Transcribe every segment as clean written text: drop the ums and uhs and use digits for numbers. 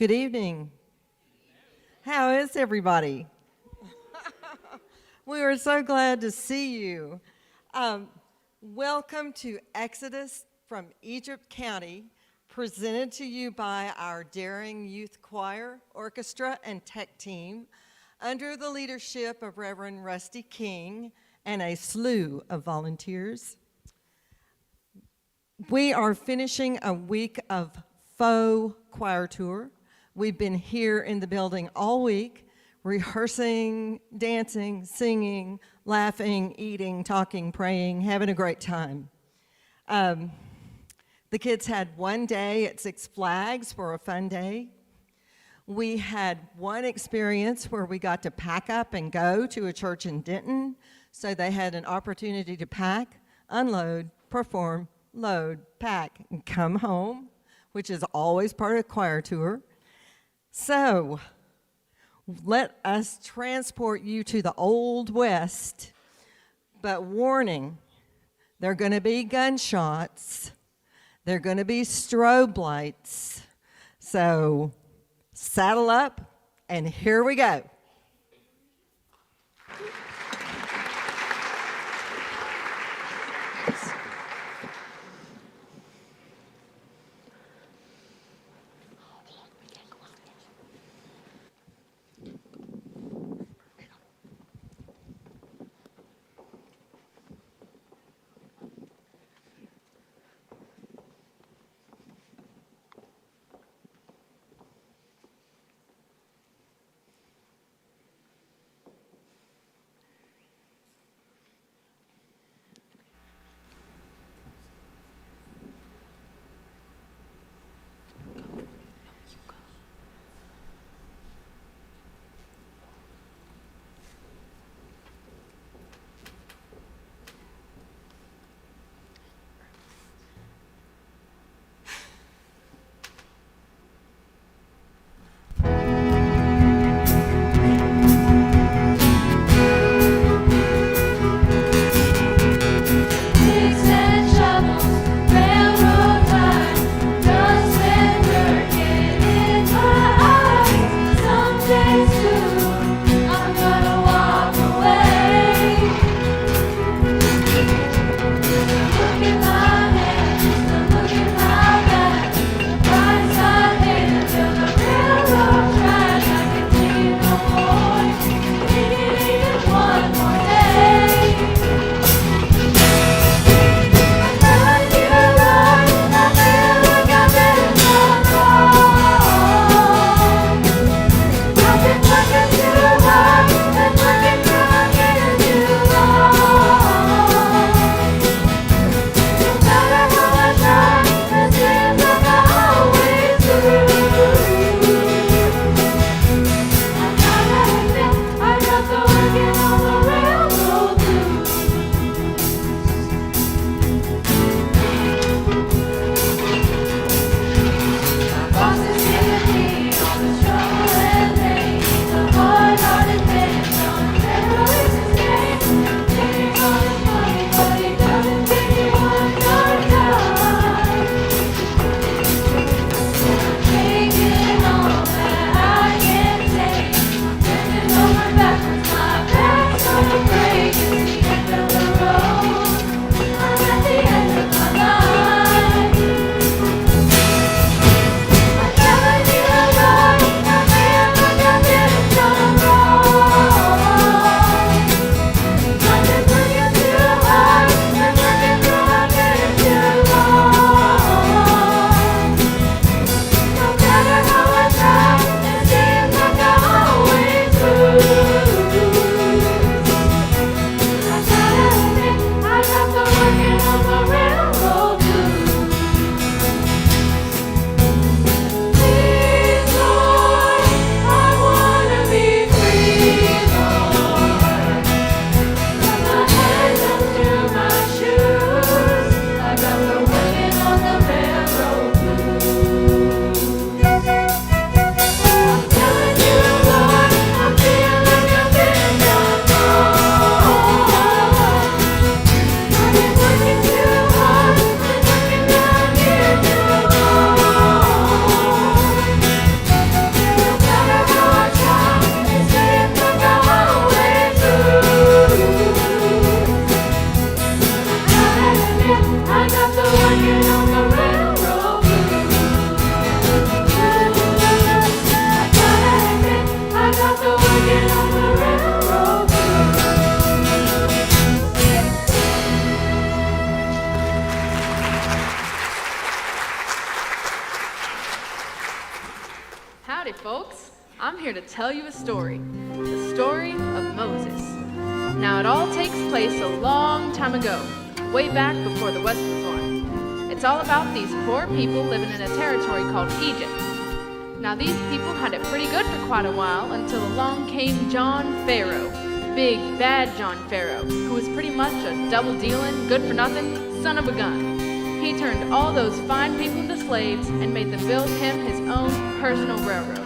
Good evening. How is everybody? We are so glad to see you. Welcome to Exodus from Egypt County, presented to you by our Daring Youth Choir, Orchestra, and Tech Team, under the leadership of Reverend Rusty King and a slew of volunteers. We are finishing a week of faux choir tour. We've been here in the building all week, rehearsing, dancing, singing, laughing, eating, talking, praying, having a great time. The kids had one day at Six Flags for a fun day. We had one experience where we got to pack up and go to a church in Denton, so they had an opportunity to pack, unload, perform, load, pack, and come home, which is always part of a choir tour. So, let us transport you to the Old West, but warning, there are going to be gunshots, there are going to be strobe lights, so saddle up, and here we go. here to tell you a story. The story of Moses. Now, it all takes place a long time ago, way back before the West was born. It's all about these poor people living in a territory called Egypt. Now, these people had it pretty good for quite a while until along came John Pharaoh. Big, bad John Pharaoh, who was pretty much a double-dealing, good-for-nothing son of a gun. He turned all those fine people into slaves and made them build him his own personal railroad.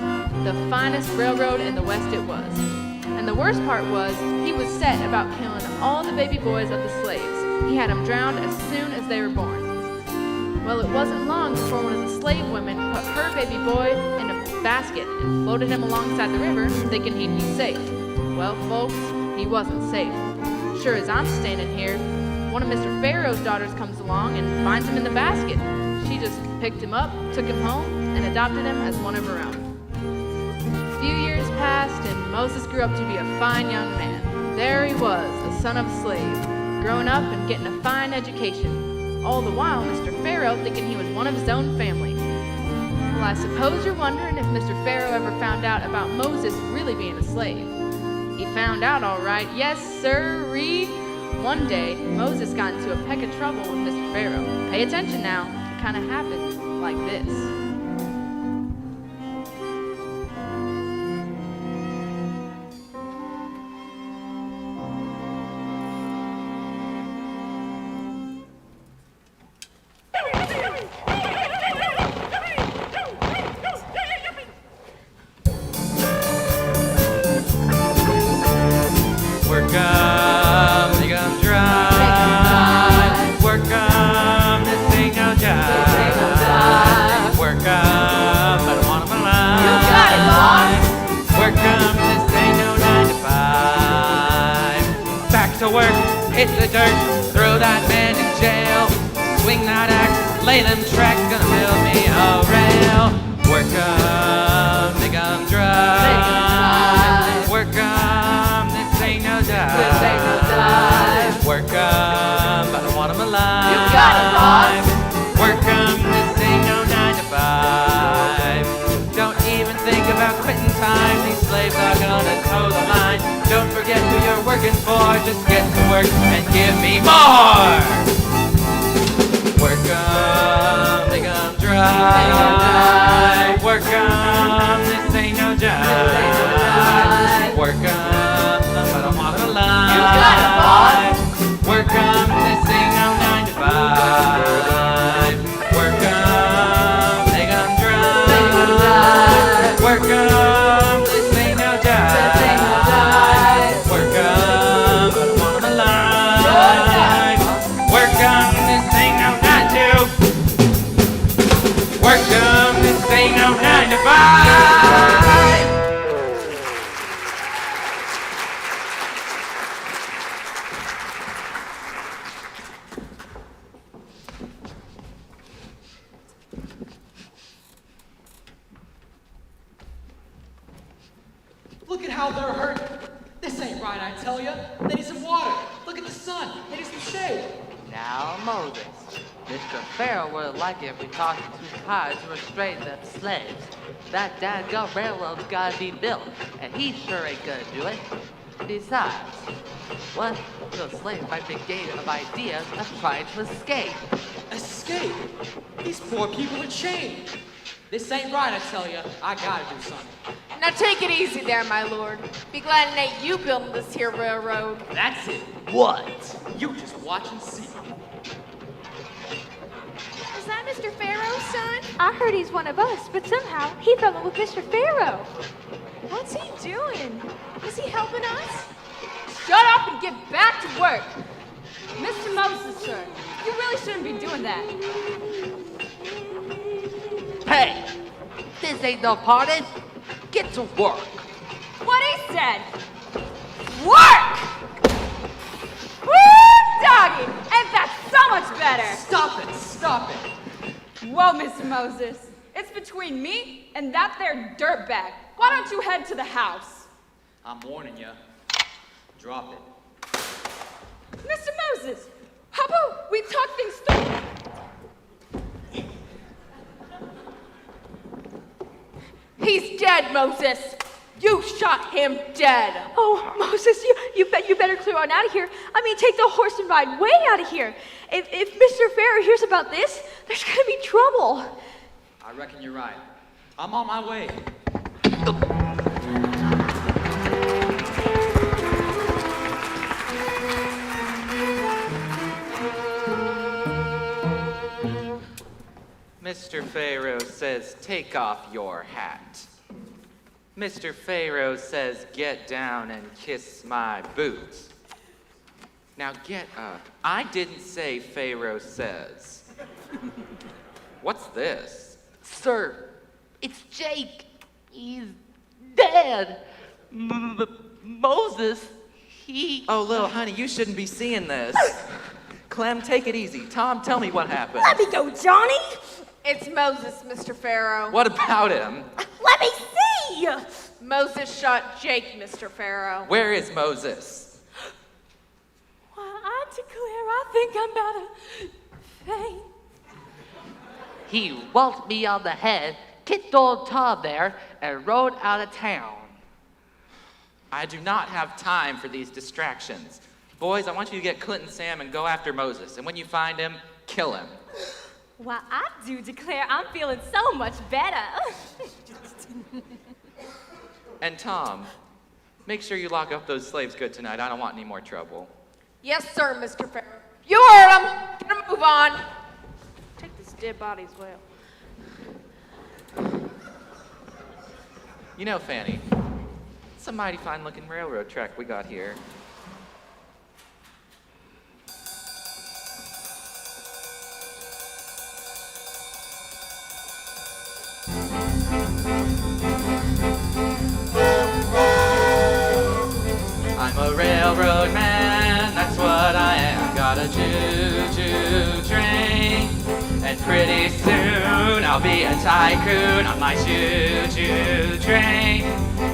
The finest railroad in the West it was. And the worst part was, he was set about killing all the baby boys of the slaves. He had them drowned as soon as they were born. Well, it wasn't long before one of the slave women put her baby boy in a basket and floated him alongside the river, thinking he'd be safe. Well, folks, he wasn't safe. Sure as I'm standing here, one of Mr. Pharaoh's daughters comes along and finds him in the basket. She just picked him up, took him home, and adopted him as one of her own. A few years passed, and Moses grew up to be a fine young man. There he was, the son of a slave, growing up and getting a fine education. All the while, Mr. Pharaoh thinking he was one of his own family. Well, I suppose you're wondering if Mr. Pharaoh ever found out about Moses really being a slave. He found out all right, yes sirree. One day, Moses got into a peck of trouble with Mr. Pharaoh. Pay attention now, it kind of happened like this. Hit the dirt, throw that man in jail. Swing that axe, lay them tracks, gonna build me a rail. Work 'em, make 'em dry. Work 'em, this ain't no dive. Work 'em, but I want 'em alive. You got it, boss. Work 'em, this ain't no 9 to 5. Don't even think about quitting time. These slaves are gonna toe the line. Don't forget who you're working for. Just get to work and give me more. Work 'em, make 'em dry. Work 'em, this ain't no jive. Work 'em, but I want 'em alive. You got it, boss. Work 'em, this ain't no 9 to 5. Work 'em, make 'em dry. Work 'em, this ain't no jive. Work 'em, but I want 'em alive. Work 'em, this ain't no 9 to. Work 'em, this ain't no 9 to 5. Look at how they're hurting. This ain't right, I tell you. They need some water. Look at the sun. They need some shade. Now, Moses, Mr. Pharaoh would like it if we taught him too hard to restrain them slaves. That dadgum railroad's gotta be built, and he sure ain't gonna do it. Besides, what? Those slaves might be gaining of ideas of trying to escape. Escape? These poor people are chained. This ain't right, I tell you. I gotta do something. Now take it easy there, my lord. Be glad it ain't you building this here railroad. That's it. What? You just watch and see. Is that Mr. Pharaoh's son? I heard he's one of us, but somehow he fell in with Mr. Pharaoh. What's he doing? Is he helping us? Shut up and get back to work. Mr. Moses, sir, you really shouldn't be doing that. Hey! This ain't no party. Get to work. What he said. Work! Woo, doggy! Ain't that so much better? Stop it. Stop it. Whoa, Mr. Moses. It's between me and that there dirtbag. Why don't you head to the house? I'm warning you. Drop it. Mr. Moses, how about we talk things through? He's dead, Moses. You shot him dead. Oh, Moses, you better clear on out of here. I mean, take the horse and ride way out of here. If Mr. Pharaoh hears about this, there's gonna be trouble. I reckon you're right. I'm on my way. Mr. Pharaoh says, take off your hat. Mr. Pharaoh says, get down and kiss my boots. Now get up. I didn't say Pharaoh says. What's this? Sir, it's Jake. He's dead. Moses, he... Oh, little honey, you shouldn't be seeing this. Clem, take it easy. Tom, tell me what happened. Let me go, Johnny. It's Moses, Mr. Pharaoh. What about him? Let me see. Moses shot Jake, Mr. Pharaoh. Where is Moses? Why, I declare, I think I'm about to faint. He whacked me on the head, kicked old Tom there, and rode out of town. I do not have time for these distractions. Boys, I want you to get Clint and Sam and go after Moses. And when you find him, kill him. Why, I do declare I'm feeling so much better. And Tom, make sure you lock up those slaves good tonight. I don't want any more trouble. Yes, sir, Mr. Pharaoh. You heard him. Get a move on. Take this dead body as well. You know, Fanny, it's a mighty fine-looking railroad track we got here. I'm a railroad man, that's what I am. Got a choo-choo train, and pretty soon I'll be a tycoon on my choo-choo train.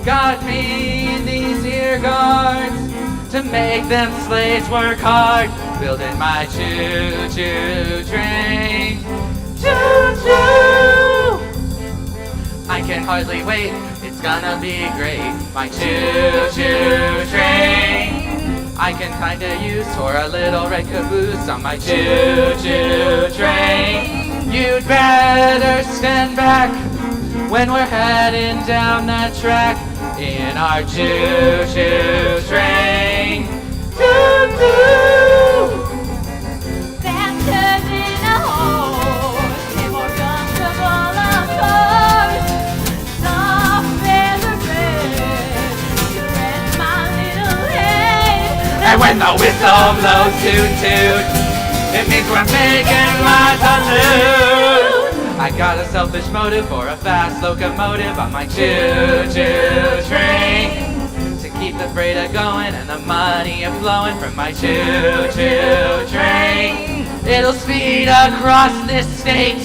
Got me these here guards to make them slaves work hard, building my choo-choo train. Choo-choo! I can hardly wait, it's gonna be great. My choo-choo train I can kinda use for a little red caboose on my choo-choo train. You'd better stand back when we're heading down that track in our choo-choo train. Choo-choo! Faster than a horse, and more comfortable, of course. Soft as a breath, you rest my little head. And when the whistle blows toot-toot, it means we're making life salute. I got a selfish motive for a fast locomotive on my choo-choo train, to keep the freight a-going and the money a-flowing from my choo-choo train. It'll speed across this state,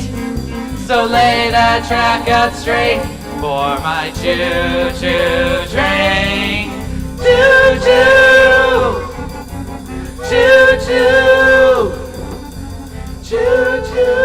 so lay that track out straight for my choo-choo train. Choo-choo! Choo-choo! Choo-choo!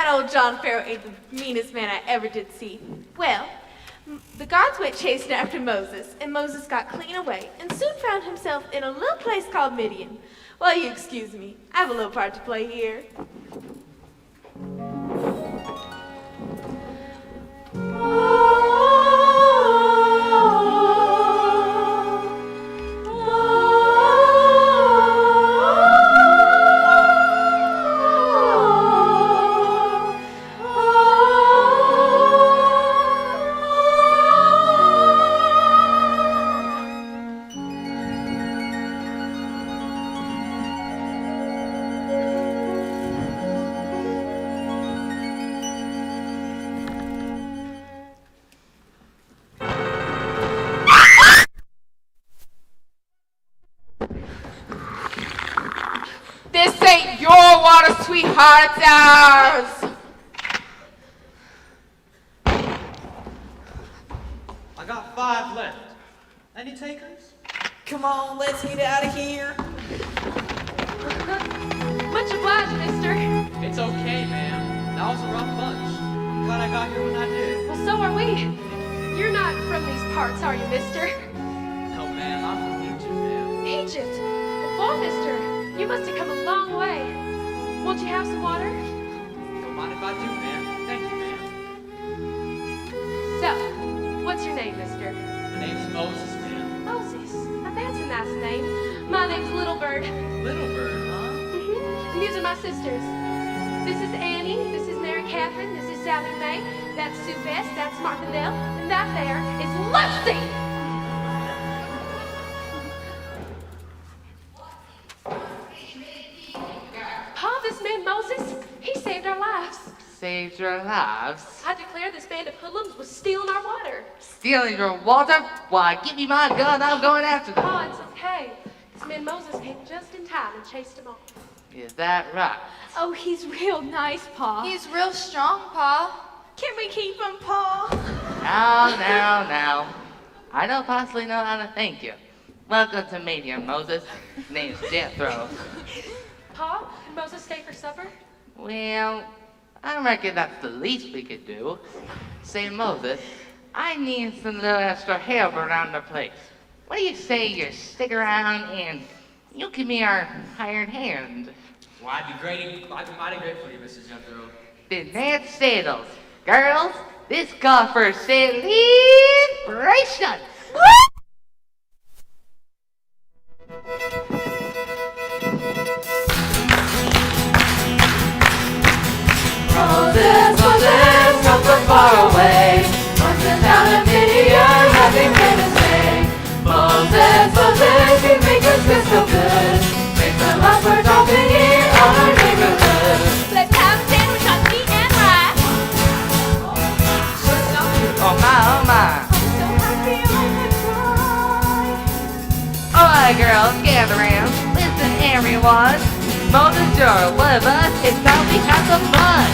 That old John Pharaoh ain't the meanest man I ever did see. Well, the gods went chasing after Moses, and Moses got clean away, and soon found himself in a little place called Midian. Well, you excuse me, I have a little part to play here. This ain't your water, sweetheart, it's ours. I got 5 left. Any takers? Come on, let's get out of here. Much obliged, mister. It's okay, ma'am. That was a rough bunch. I'm glad I got here when I did. Well, so are we. You're not from these parts, are you, mister? No, ma'am, I'm from Egypt, ma'am. Egypt? Well, mister, you must have come a long way. Won't you have some water? Don't mind if I do, ma'am. Thank you, ma'am. So, what's your name, mister? My name's Moses, ma'am. Moses. Now that's a nice name. My name's Little Bird. Little Bird, huh? And these are my sisters. This is Annie, this is Mary Catherine, this is Sally Mae, that's Sue Bess, that's Martha Nell, and that there is Lucy! Pa, this man Moses, he saved our lives. Saved your lives. I declare this band of hoodlums was stealing our water. Stealing your water? Why, give me my gun, I'm going after them. Pa, it's okay. This man Moses came just in time and chased them off. Is that right? Oh, he's real nice, Pa. He's real strong, Pa. Can we keep him, Pa? Now. I don't possibly know how to thank you. Welcome to Medium, Moses. Name's Jethro. Pa, can Moses stay for supper? Well, I reckon that's the least we could do. Say, Moses, I need some little extra help around the place. What do you say you stick around and you give me our hired hand? Well, I'd be mighty grateful to you, Mrs. Jethro. Then that settles. Girls, this calls for celebration. Moses, come from far away. Once the town of Midian, having been a stay. Moses, you make us feel so good. Make some up for dropping in on our neighborhood. Let's have a sandwich on meat and rice. Oh my. I'm so happy I could cry. Alright, girls, gather round. Listen, everyone. Moses, you're one of us. It's time we have some fun.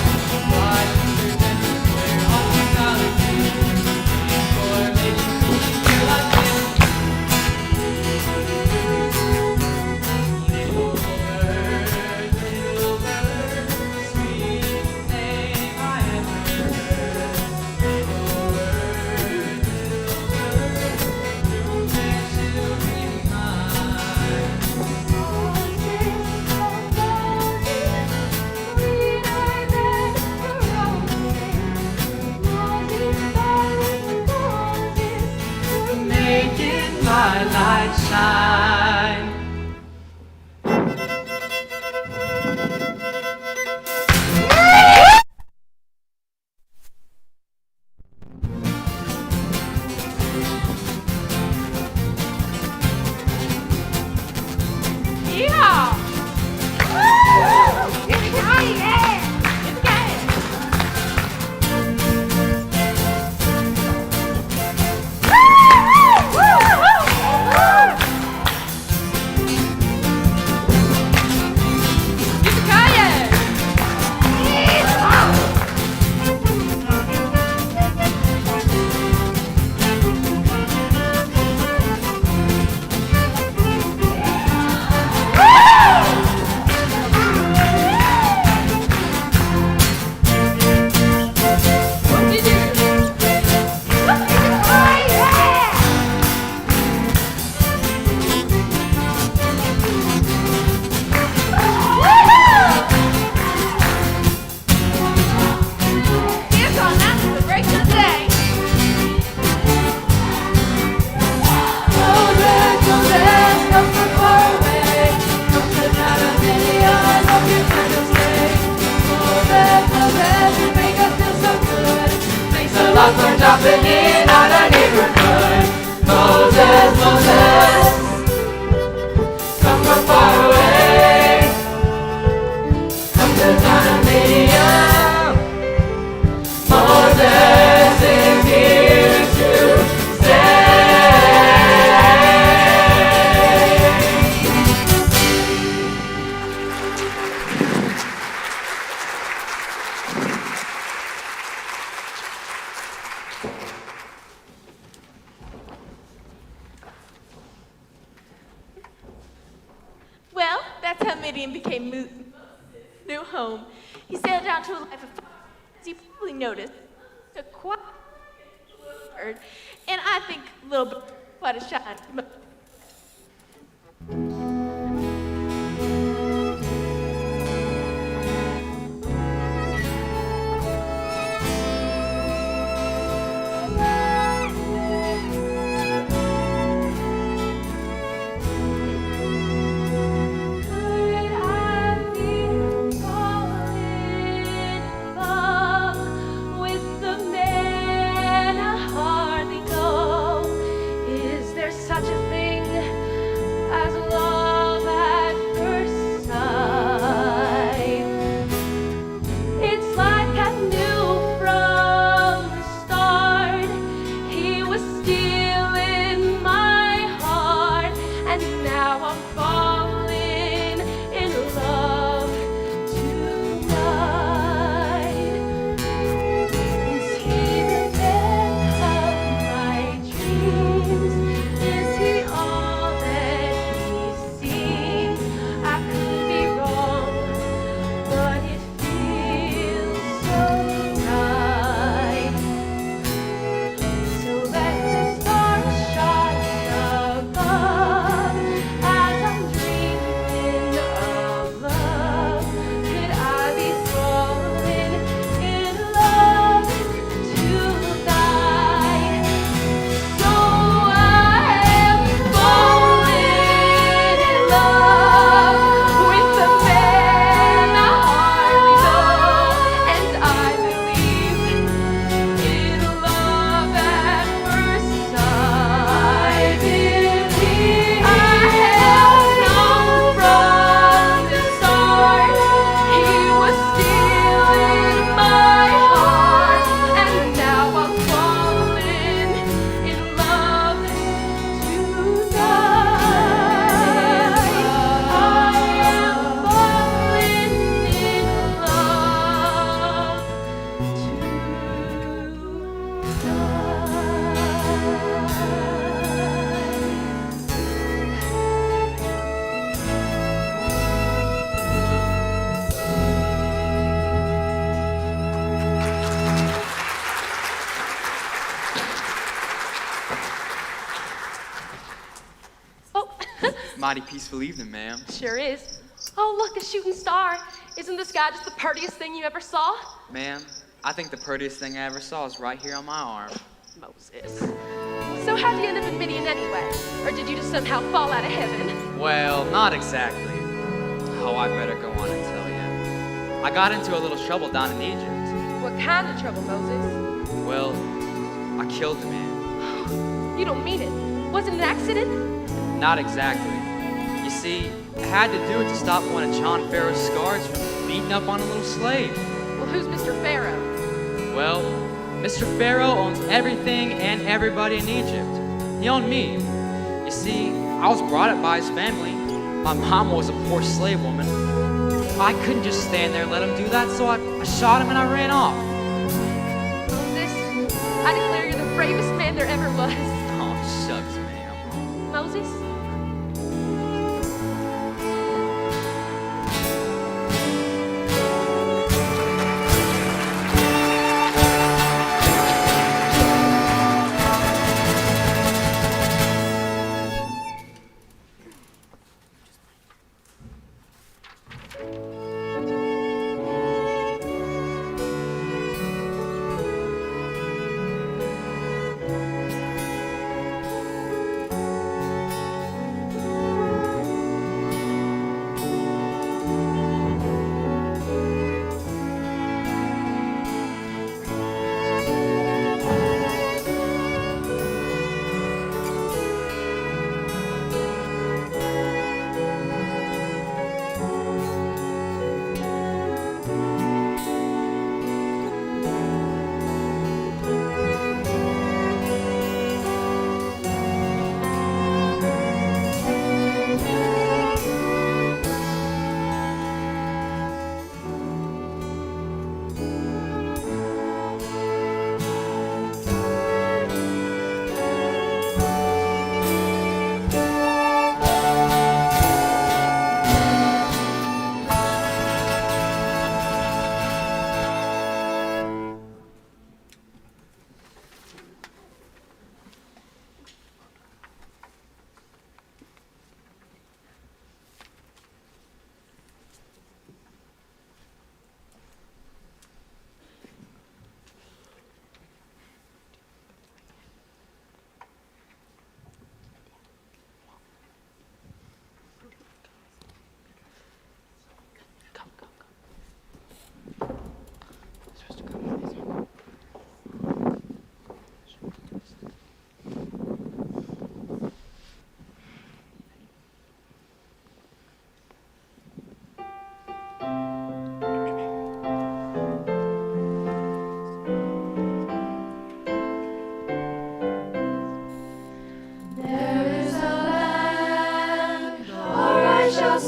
My light shine. Yeah! lots are jumping in our neighborhood. Moses, Moses, come from far away. Come to town of Midian. Moses is here to stay. Well, that's how Midian became Moses' new home. He sailed down to a life of as you probably noticed, a quite bird, and I think little bit quite a shy. Such a thing as love at first sight. It's like I knew from the start he was stealing my heart, and now I'm falling in love tonight. Is he the death of my dreams? Is he all that he seems? I could be wrong, but it feels so right. So let the stars shine above as I'm dreaming of love. Could I be falling in love tonight? So I am falling in love with the man I hardly know, and I believe in love at first sight. I have known from the start he was stealing my heart, and now I'm falling in love tonight. I am falling in love Oh, Mighty peaceful evening, ma'am. sure is. Oh, look, a shooting star. Isn't this guy just the prettiest thing you ever saw? Ma'am, I think the prettiest thing I ever saw is right here on my arm. Moses. So how'd you end up in Midian anyway? Or did you just somehow fall out of heaven? Well, not exactly. Oh, I better go on and tell you. I got into a little trouble down in Egypt. What kind of trouble, Moses? Well, I killed a man. You don't mean it. Was it an accident? Not exactly. You see, I had to do it to stop one of John Pharaoh's scars from beating up on a little slave. Well, who's Mr. Pharaoh? Well, Mr. Pharaoh owns everything and everybody in Egypt. He owned me. You see, I was brought up by his family. My mom was a poor slave woman. I couldn't just stand there and let him do that, so I shot him and I ran off. Moses, I declare you're the bravest man there ever was. Oh, shucks, ma'am. Moses?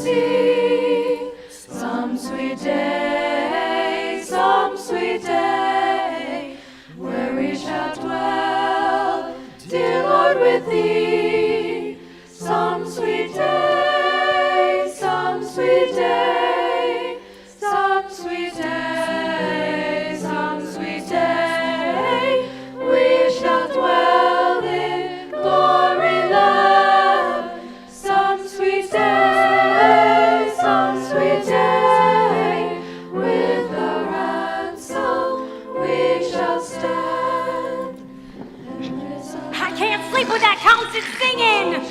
see some sweet day, where we shall dwell, dear Lord, with thee. Some sweet day, some sweet day, some sweet day, some sweet day, we shall dwell in glory land. Some sweet day, with the ransom we shall stand. I can't sleep with that constant singing!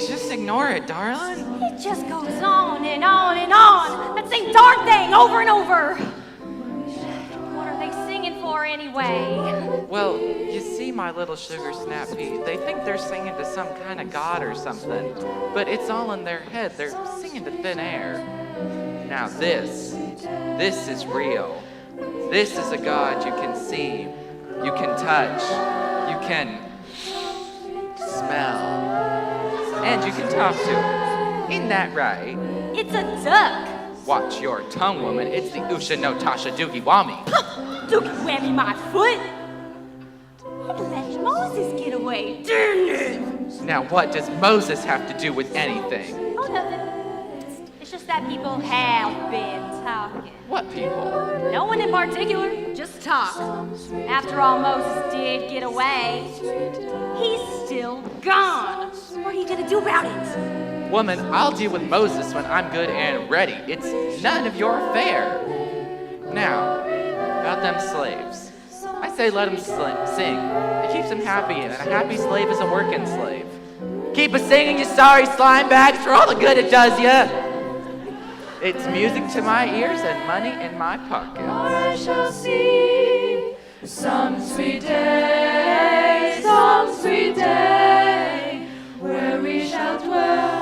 Just ignore it, darling. It just goes on and on and on. That same darn thing over and over. What are they singing for anyway? Well, you see, my little sugar snap pea, they think they're singing to some kind of god or something, but it's all in their head. They're singing to thin air. Now this is real. This is a god you can see, you can touch, you can smell, and you can talk to. Isn't that right? It's a duck. Watch your tongue, woman. It's the Usha no Tasha Doogie Wami. Dookie whammy my foot. And let Moses get away. Darn it. Now what does Moses have to do with anything? Oh, nothing. It's just that people have been talking. What people? No one in particular, just talk. After all, Moses did get away. He's still gone. What are you gonna do about it? Woman, I'll deal with Moses when I'm good and ready. It's none of your affair. Now, about them slaves. I say let them sing. It keeps them happy, and a happy slave is a working slave. Keep a-singing, you sorry slime bags, for all the good it does ya. It's music to my ears and money in my pocket. I shall see some sweet day, where we shall dwell.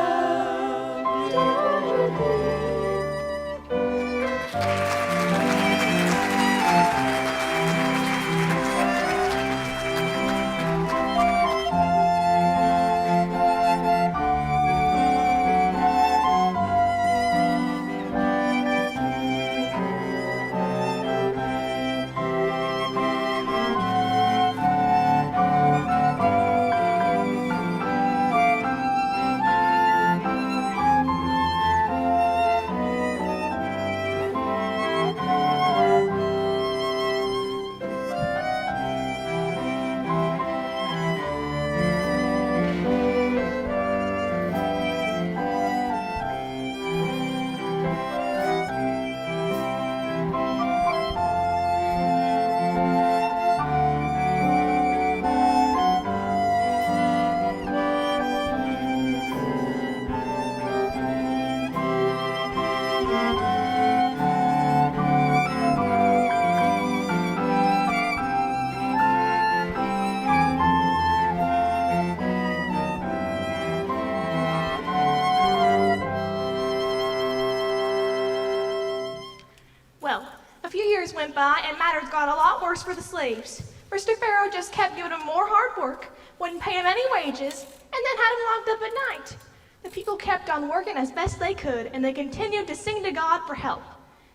Went by and matters got a lot worse for the slaves. Mr. Pharaoh just kept giving them more hard work, wouldn't pay them any wages, and then had them locked up at night. The people kept on working as best they could, and they continued to sing to God for help.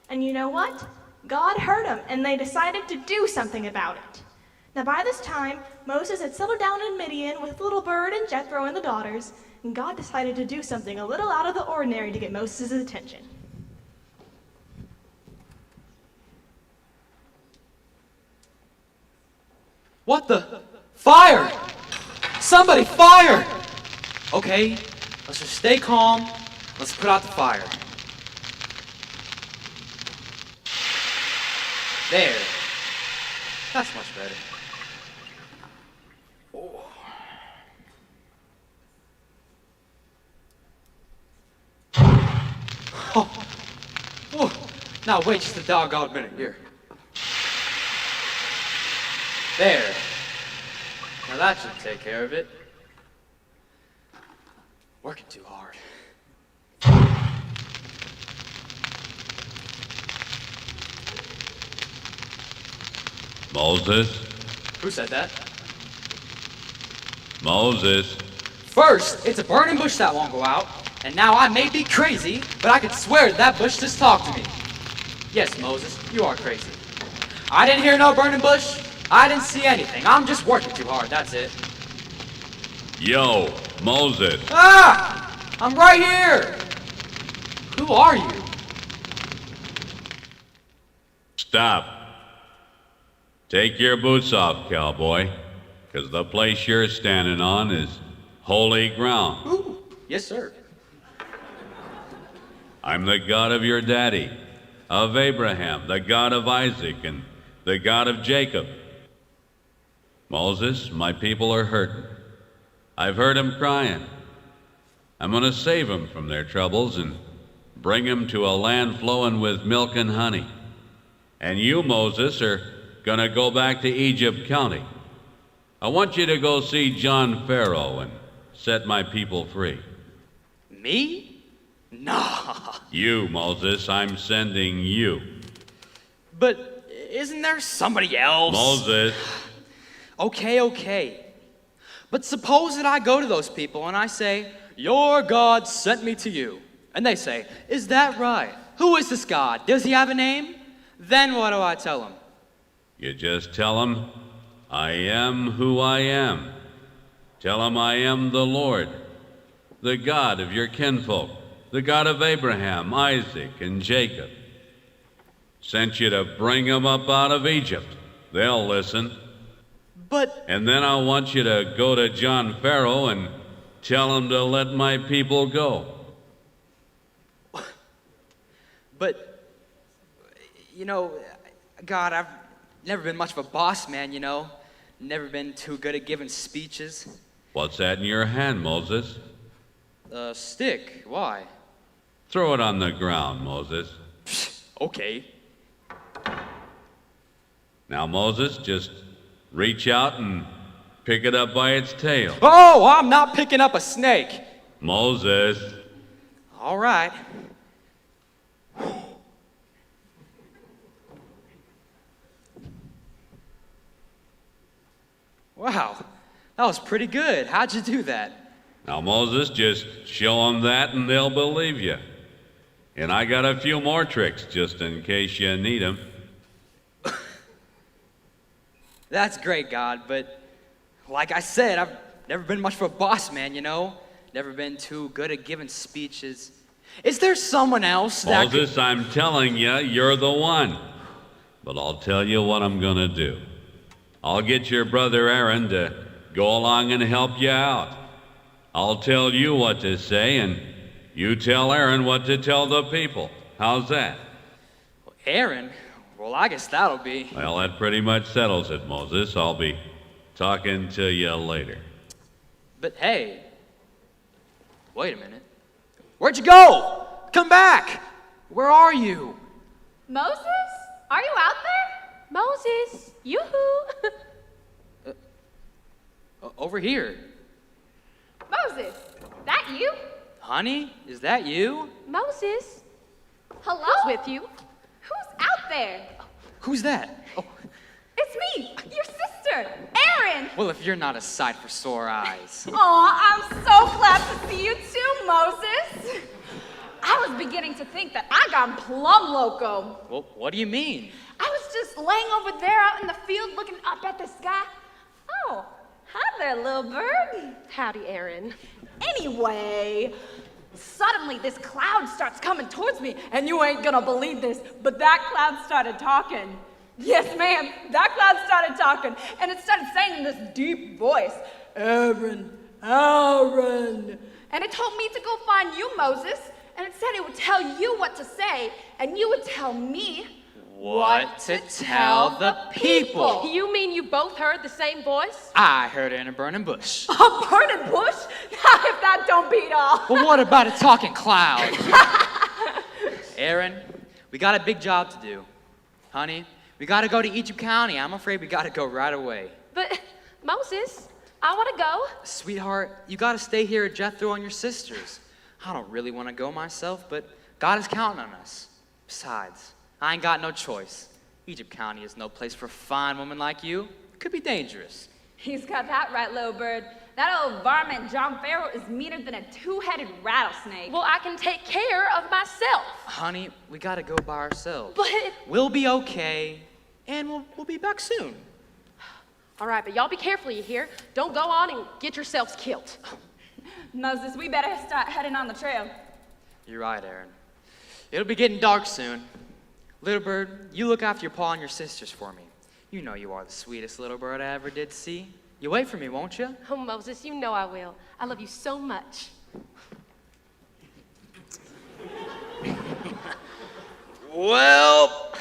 And you know what? God heard them, and they decided to do something about it. Now by this time, Moses had settled down in Midian with Little Bird and Jethro and the daughters, and God decided to do something a little out of the ordinary to get Moses' attention. What the? Fire! Somebody fire! Okay, let's just stay calm. Let's put out the fire. There. That's much better. Oh. Now wait just a doggone minute here. There. Now that should take care of it. Working too hard. Moses? Who said that? Moses? First, it's a burning bush that won't go out, And now I may be crazy, but I could swear that bush just talked to me. Yes, Moses, you are crazy. I didn't hear no burning bush. I didn't see anything. I'm just working too hard, that's it. Yo, Moses. Ah! I'm right here! Who are you? Stop. Take your boots off, cowboy, because the place you're standing on is holy ground. Ooh, yes, sir. I'm the God of your daddy, of Abraham, the God of Isaac, and the God of Jacob. Moses, my people are hurting. I've heard them crying. I'm going to save them from their troubles and bring them to a land flowing with milk and honey. And you, Moses, are going to go back to Egypt County. I want you to go see John Pharaoh and set my people free. Me? Nah. You, Moses, I'm sending you. But isn't there somebody else? Moses. Okay. But suppose that I go to those people and I say, your God sent me to you. And they say, is that right? Who is this God? Does he have a name? Then what do I tell them? You just tell them, I am who I am. Tell them I am the Lord, the God of your kinfolk, the God of Abraham, Isaac, and Jacob. Sent you to bring them up out of Egypt. They'll listen. But... And then I want you to go to John Pharaoh and tell him to let my people go. But, you know, God, I've never been much of a boss man, you know. Never been too good at giving speeches. What's that in your hand, Moses? A stick. Why? Throw it on the ground, Moses. Okay. Now, Moses, just reach out and pick it up by its tail. Oh, I'm not picking up a snake. Moses. All right. Wow, that was pretty good. How'd you do that? Now, Moses, just show them that and they'll believe you. And I got a few more tricks just in case you need them. That's great, God, but like I said, I've never been much of a boss man, you know? Never been too good at giving speeches. Is there someone else that Moses, I'm telling you, you're the one. But I'll tell you what I'm going to do. I'll get your brother Aaron to go along and help you out. I'll tell you what to say, and you tell Aaron what to tell the people. How's that? Aaron? Well, I guess that'll be... Well, that pretty much settles it, Moses. I'll be talking to you later. But hey, wait a minute. Where'd you go? Come back! Where are you? Moses? Are you out there? Moses, yoo-hoo. Over here. Moses, that you? Honey, is that you? Moses, Hello? who's with you? Who's out there? Who's that? Oh, It's me, your sister, Erin. well, if you're not a sight for sore eyes. Aw, I'm so glad to see you too, Moses. I was beginning to think that I got plumb loco. Well, what do you mean? I was just laying over there out in the field looking up at the sky. Oh, hi there, little bird. Howdy, Aaron. Anyway, suddenly this cloud starts coming towards me, and you ain't gonna believe this, but that cloud started talking. Yes, ma'am, that cloud started talking, and it started saying in this deep voice, Aaron, Aaron. And it told me to go find you, Moses, and it said it would tell you what to say, and you would tell me What to tell the people. You mean you both heard the same voice? I heard it in a burning bush. a burning bush? If that don't beat all. But what about a talking cloud? Aaron, we got a big job to do. Honey, we gotta go to Egypt County. I'm afraid we gotta go right away. But, Moses, I want to go. Sweetheart, you gotta stay here at Jethro and your sisters. I don't really want to go myself, but God is counting on us. Besides, I ain't got no choice. Egypt County is no place for a fine woman like you. It could be dangerous. He's got that right, little bird. That old varmint John Farrell is meaner than a two-headed rattlesnake. Well, I can take care of myself. Honey, we gotta go by ourselves. But... We'll be okay, and we'll be back soon. All right, but y'all be careful, you hear? Don't go on and get yourselves killed. Moses, we better start heading on the trail. You're right, Aaron. It'll be getting dark soon. Little bird, you look after your pa and your sisters for me. You know you are the sweetest little bird I ever did see. You wait for me, won't you? Oh, Moses, you know I will. I love you so much. Well,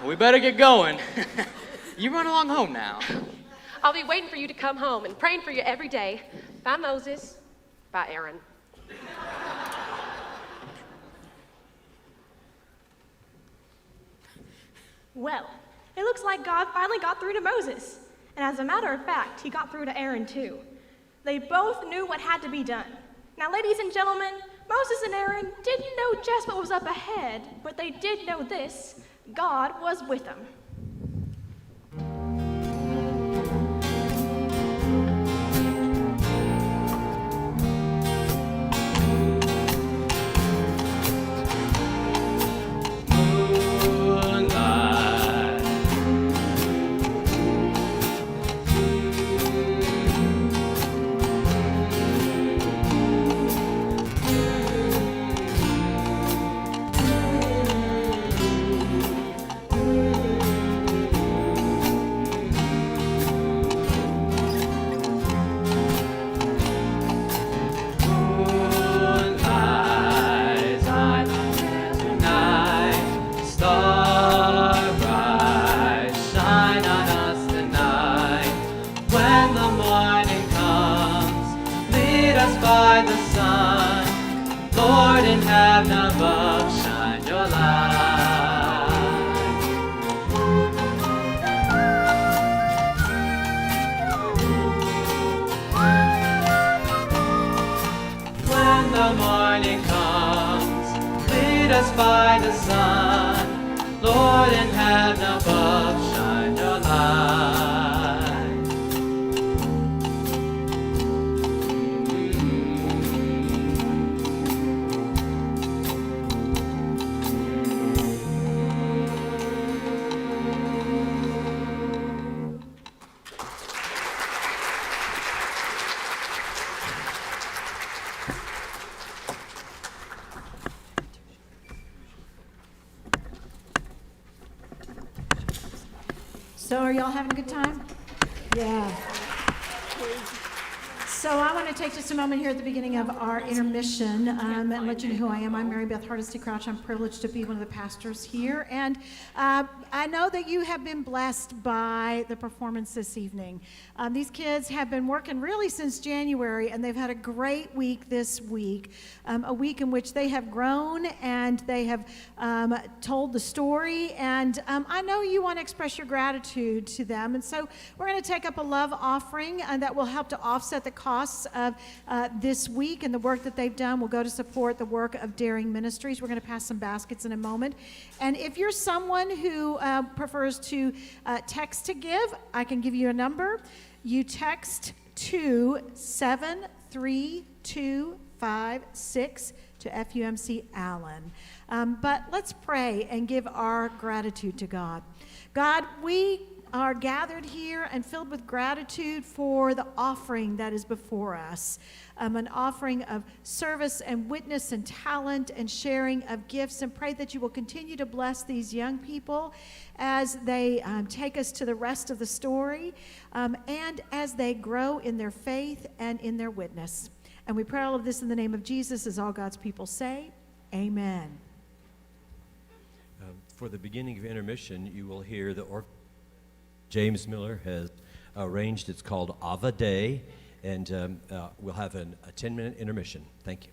we better get going. You run along home now. I'll be waiting for you to come home and praying for you every day. Bye, Moses. Bye, Aaron. Well, it looks like God finally got through to Moses. And as a matter of fact, he got through to Aaron too. They both knew what had to be done. Now, ladies and gentlemen, Moses and Aaron didn't know just what was up ahead, but they did know this: God was with them. So are y'all having a good time? Yeah. So I want to take just a moment here at the beginning of our intermission and let you know who I am. I'm Mary Beth Hardesty Crouch. I'm privileged to be one of the pastors here. And I know that you have been blessed by the performance this evening. These kids have been working really since January, and they've had a great week this week, a week in which they have grown and they have told the story. And I know you want to express your gratitude to them. And so we're going to take up a love offering that will help to offset the costs of this week and the work that they've done. Will go to support the work of Daring Ministries. We're going to pass some baskets in a moment. And if you're someone who prefers to text to give, I can give you a number. You text to 73256 to FUMC Allen. But let's pray and give our gratitude to God. God, we are gathered here and filled with gratitude for the offering that is before us, an offering of service and witness and talent and sharing of gifts, and pray that you will continue to bless these young people as they take us to the rest of the story and as they grow in their faith and in their witness. And we pray all of this in the name of Jesus, as all God's people say, amen. For the beginning of intermission, you will hear the James Miller has arranged. It's called Ava Day, and we'll have a 10-minute intermission. Thank you.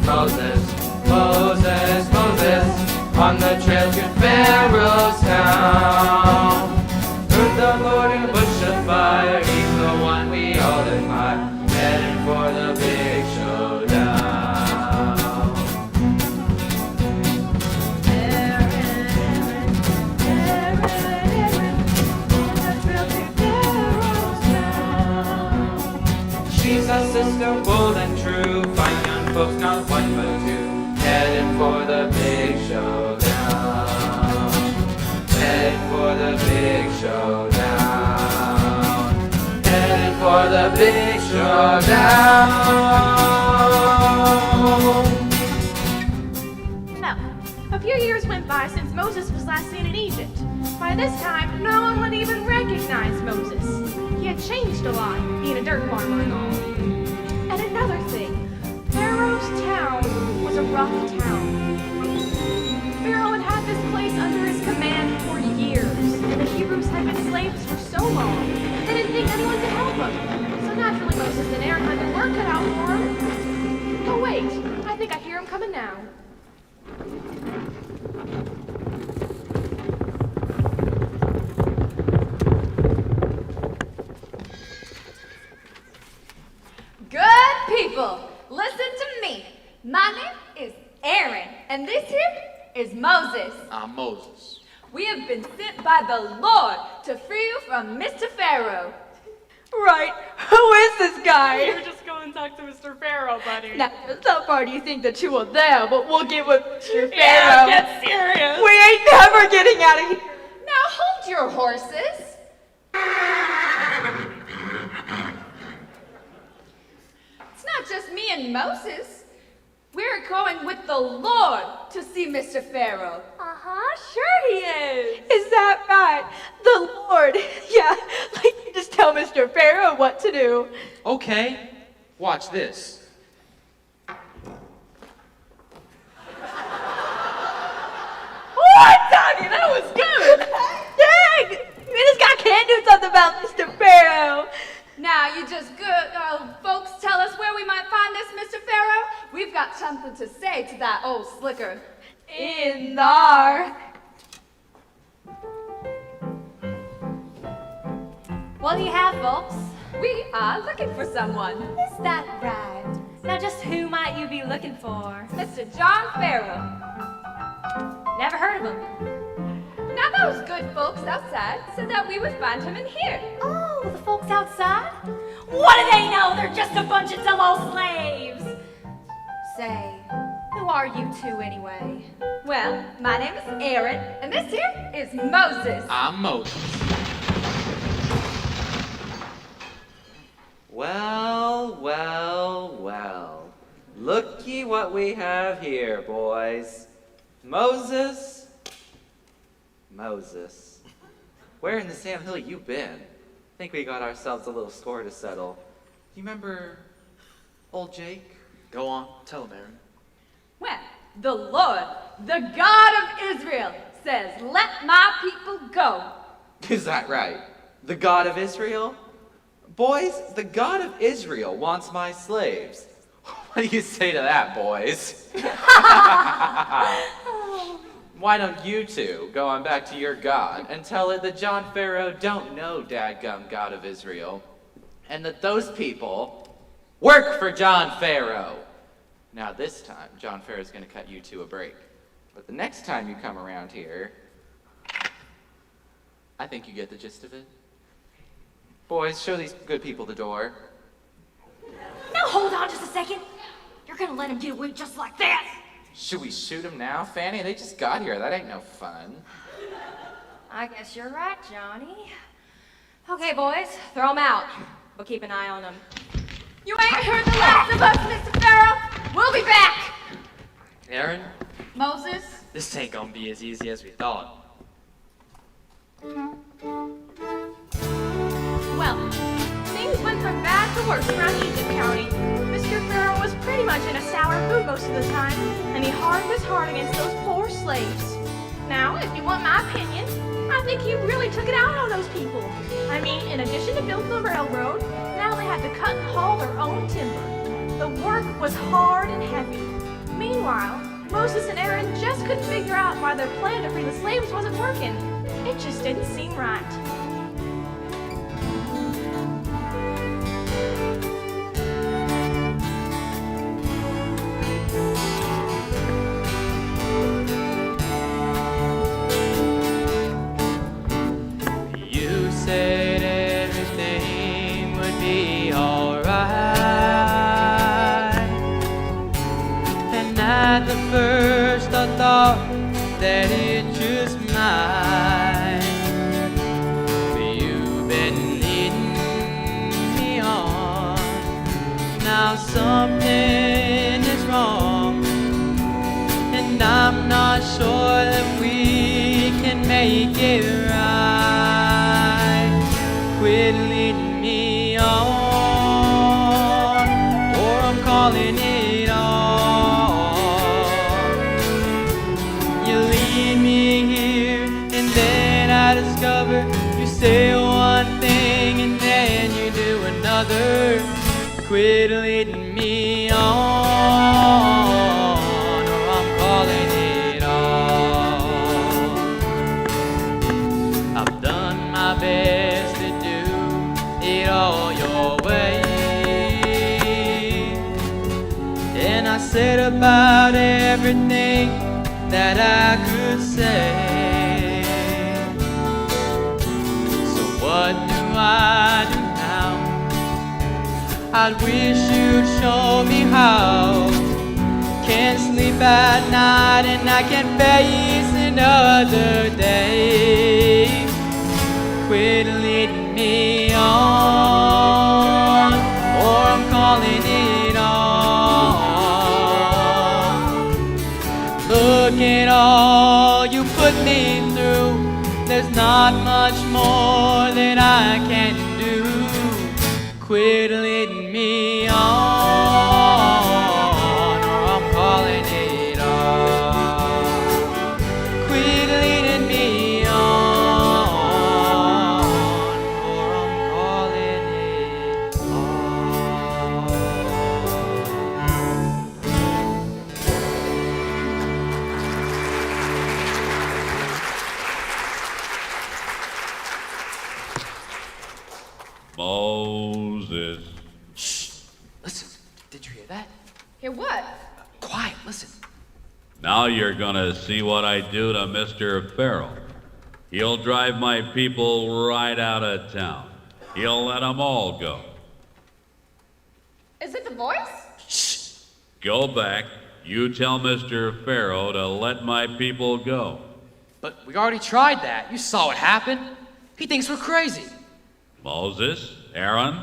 Moses, Moses, Moses, on the trail to Pharaoh's town. Heard the Lord in the bush of fire, he's the one we all admire, heading for the big showdown. She's a sister, bold and true, fine young folks, not one but two, headed for the big showdown, headed for the big showdown, headed for the big showdown. Now, a few years went by since Moses was last seen in Egypt. By this time, no one would even recognize Moses. He had changed a lot, being a dirt farmer and all. And another thing, Pharaoh's town was a rough town. Pharaoh had had this place under his command for years, and the Hebrews had been slaves for so long, they didn't think anyone could help them. So naturally, Moses and Aaron had their work cut out for them. Oh wait, I think I hear him coming now. Good people, listen to me. My name is Aaron, and this here is Moses. I'm Moses. We have been sent by the Lord to free you from Mr. Pharaoh. Right. Who is this guy? You're just going to talk to Mr. Pharaoh, buddy. Now, so far do you think that you were there, but we'll get with Mr. Pharaoh. Yeah, get serious. We ain't never getting out of here. Now hold your horses. It's not just me and Moses. We're going with the Lord to see Mr. Pharaoh. Uh-huh, sure he is. Is that right? The Lord. Yeah, like you just tell Mr. Pharaoh what to do. Okay, watch this. What, Tony? That was good. Dang! This guy can do something about Mr. Pharaoh. Now, you just good folks tell us where we might find this Mr. Pharaoh. We've got something to say to that old slicker. In there. What do you have, folks? We are looking for someone. Is that right? Now, just who might you be looking for? Mr. John Pharaoh. Never heard of him. Now, those good folks outside said that we would find him in here. Oh, the folks outside? What do they know? They're just a bunch of dumb old slaves. Say, who are you two anyway? Well, my name is Aaron, and this here is Moses. I'm Moses. Well, well, well. Looky what we have here, boys. Moses. Moses. Where in the Sam Hill you been? Think we got ourselves a little score to settle. You remember old Jake? Go on, tell him, Aaron. Well, the Lord, the God of Israel, says, let my people go. Is that right? The God of Israel? Boys, the God of Israel wants my slaves. What do you say to that, boys? Why don't you two go on back to your God and tell it that John Pharaoh don't know dadgum God of Israel, and that those people work for John Pharaoh. Now this time, John Pharaoh's gonna cut you two a break. But the next time you come around here, I think you get the gist of it. Boys, show these good people the door. Now, hold on just a second. You're gonna let him get away just like that? Should we shoot them now, Fanny? They just got here. That ain't no fun. I guess you're right, Johnny. Okay, boys, throw him out. But keep an eye on him. You ain't heard the last of us, Mr. Pharaoh. We'll be back. Aaron, Moses. this ain't gonna be as easy as we thought. Well, things went from bad to worse around Egypt County. Mr. Pharaoh was pretty much in a sour mood most of the time, and he hardened his heart against those poor slaves. Now, if you want my opinion, I think he really took it out on those people. I mean, in addition to building the railroad, now they had to cut and haul their own timber. The work was hard and heavy. Moses and Aaron just couldn't figure out why their plan to free the slaves wasn't working. It just didn't seem right. You said everything would be alright, and at the first I thought that it just might. But you've been leading me on. Now something is wrong, and I'm not sure that we can make it right. Quit leading me on, or I'm calling it off. You lead me here, and then I discover you say one thing and then you do another. Quit leading me on, or I'm calling it off. I've done my best to do it all your way, and I said about everything that I could say. So what do I do now? I wish you'd show me how. Can't sleep at night and I can't face another day. Quit leading me on, or I'm calling it off. Look at all you put me through. There's not much more that I can do. Quit leading me on, or I'm calling it off. Quit leading me on, or I'm calling it off. Moses. Listen, did you hear that? Hear what? Quiet, listen. Now you're gonna see what I do to Mr. Pharaoh. He'll drive my people right out of town. He'll let them all go. Is it the voice? Go back. You tell Mr. Pharaoh to let my people go. But we already tried that. You saw what happened. He thinks we're crazy. Moses, Aaron,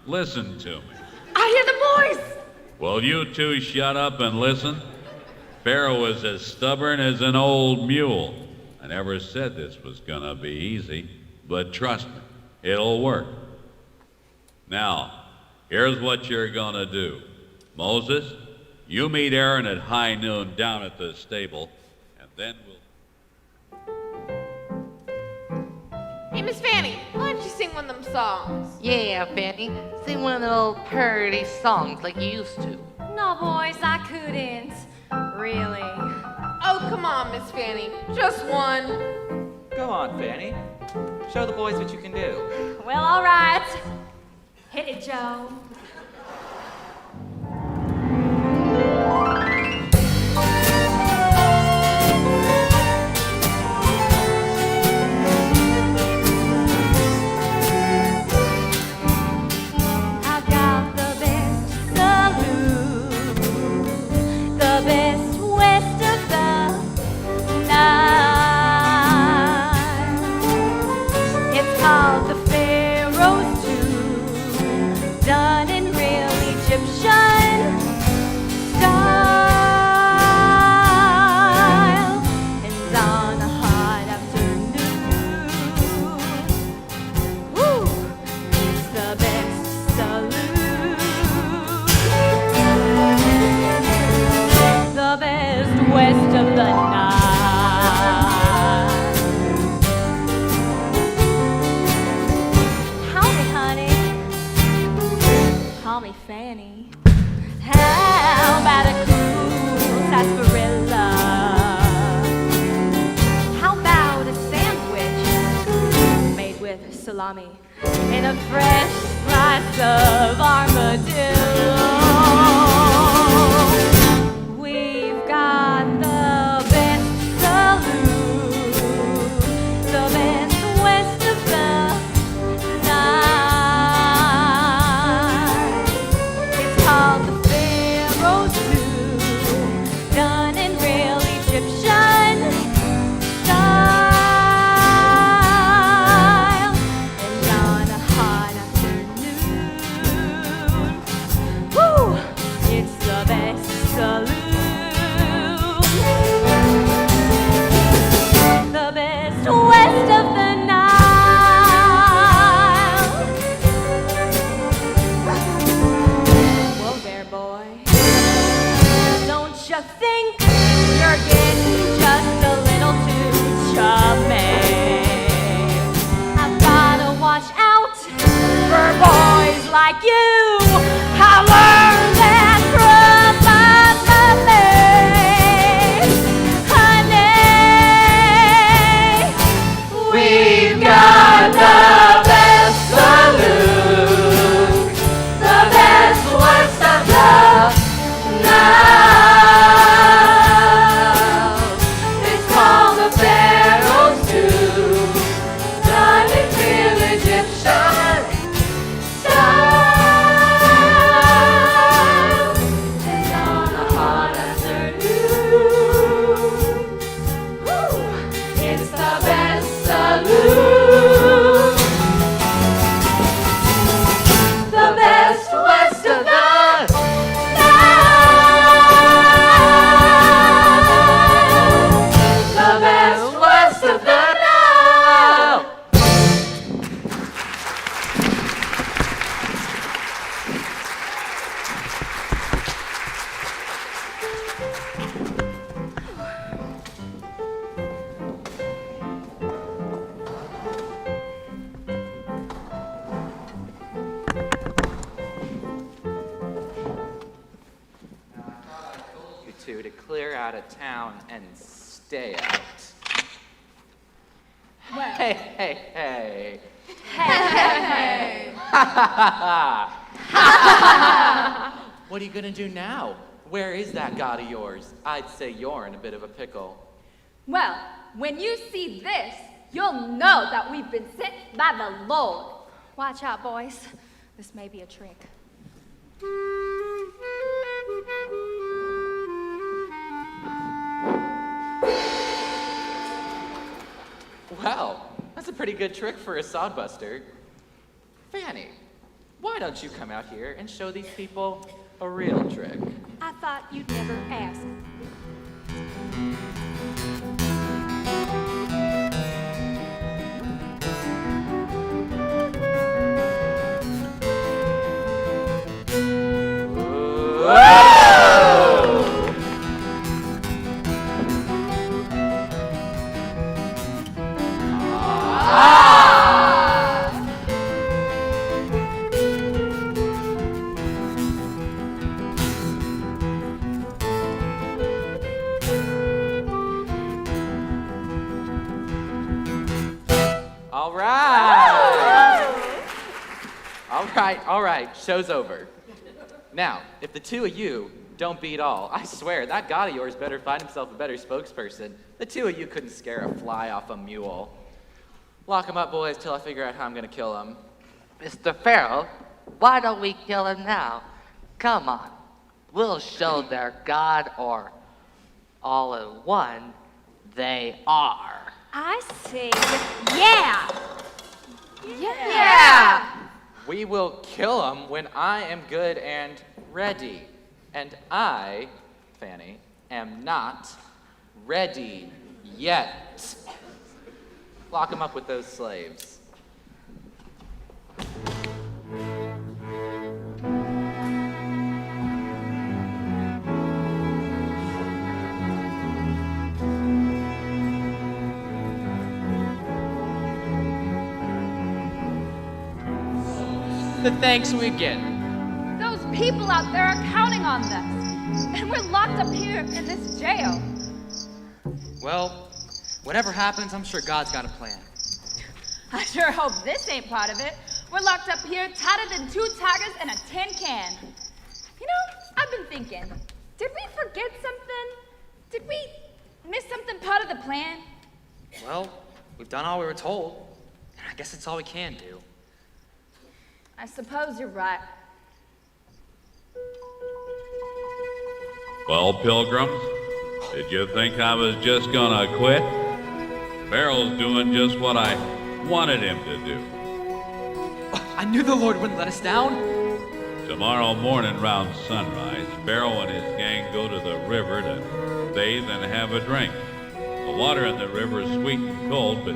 listen to me. I hear the voice! Will you two shut up and listen? Pharaoh is as stubborn as an old mule. I never said this was gonna be easy, but trust me, it'll work. Now, here's what you're gonna do. Moses, you meet Aaron at high noon down at the stable, and then we'll... Hey, Miss Fanny, why don't you sing one of them songs? Yeah, Fanny. Sing one of the old pretty songs like you used to. No, boys, I couldn't. Really. Oh, come on, Miss Fanny. Just one. Go on, Fanny. Show the boys what you can do. Well, all right. Hit it, Joe. I got the best saloon, the best west of the Nile. It's called the Pharaoh's Tomb, done in real Egyptian style. And on a hot afternoon, woo, it's the best saloon, the best west of the Nile. Howdy, honey. Call me Fanny. How about a cool sarsaparilla? salami and a fresh slice of armadillo. We've got the best saloon, the best west of the Nile. It's called the Pharaoh's Blue, done in real Egyptian style. And on a hot afternoon, woo, it's the best saloon, the best west of the Nile. Whoa there, boy. Don't you think you're getting just a little too chummy? I've gotta watch out for boys like you. I learned that from my mother, honey. We've got the best saloon, the best west of the Nile. It's called the Pharaoh's Tomb, done in real Egyptian style. And on a hot afternoon, woo, it's the best saloon, the best west of the the best west of the Nile. You two to clear out of town and stay out. Hey, hey, hey. Hey. What are you gonna do now? Where is that god of yours? I'd say you're in a bit of a pickle. Well, when you see this, you'll know that we've been sent by the Lord. Watch out, boys. This may be a trick. Well, that's a pretty good trick for a sodbuster. Fanny, why don't you come out here and show these people a real trick? I thought you'd never ask. All right, show's over. Now, if the two of you don't beat all, I swear, that god of yours better find himself a better spokesperson. The two of you couldn't scare a fly off a mule. Lock him up, boys, till I figure out how I'm gonna kill him. Mr. Pharaoh, why don't we kill him now? Come on. We'll show their god, or all in one, they are. I see. Yeah. Yeah. We will kill him when I am good and ready. And I, Fanny, am not ready yet. Lock him up with those slaves. The thanks we get. Those people out there are counting on us, and we're locked up here in this jail. Well, whatever happens, I'm sure God's got a plan. I sure hope this ain't part of it. We're locked up here, tighter than 2 tigers and a tin can. You know, I've been thinking, did we forget something? Did we miss something part of the plan? Well, we've done all we were told. And I guess it's all we can do. I suppose you're right. Well, pilgrims, did you think I was just gonna quit? Pharaoh's doing just what I wanted him to do. I knew the Lord wouldn't let us down. Tomorrow morning round sunrise, Pharaoh and his gang go to the river to bathe and have a drink. The water in the river is sweet and cold, but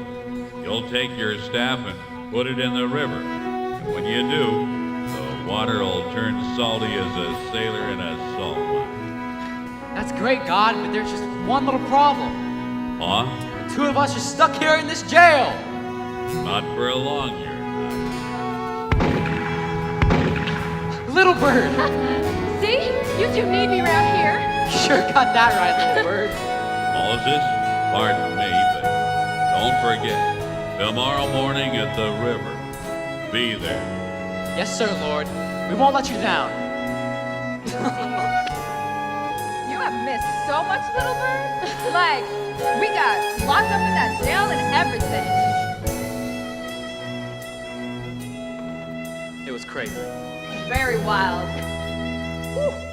you'll take your staff and put it in the river. And when you do, the water will turn salty as a sailor in a salt mine. That's great, God, but there's just one little problem. Huh? The 2 of us are stuck here in this jail. Not for a long year. Little bird. See? You 2 need me around here. Sure got that right, little bird. Moses, pardon me, but don't forget, tomorrow morning at the river, be there. Yes, sir, Lord. We won't let you down. You have missed so much, little bird. Like, we got locked up in that jail and everything. It was crazy. Very wild. Whew.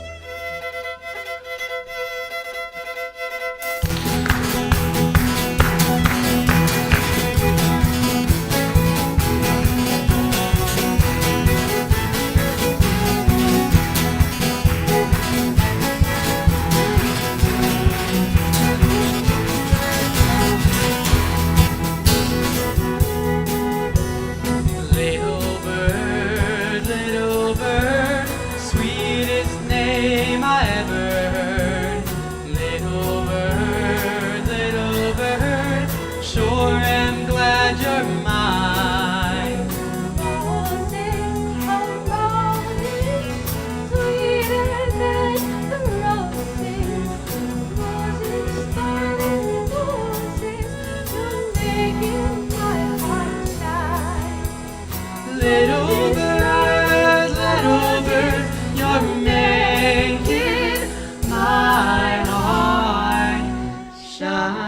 Little bird, sweetest name I ever heard. Little bird, sure am glad you're mine. Roses are rolling, sweeter than the roses. Roses, darling roses, you're making my heart shine. Little bird, you're making my heart shine.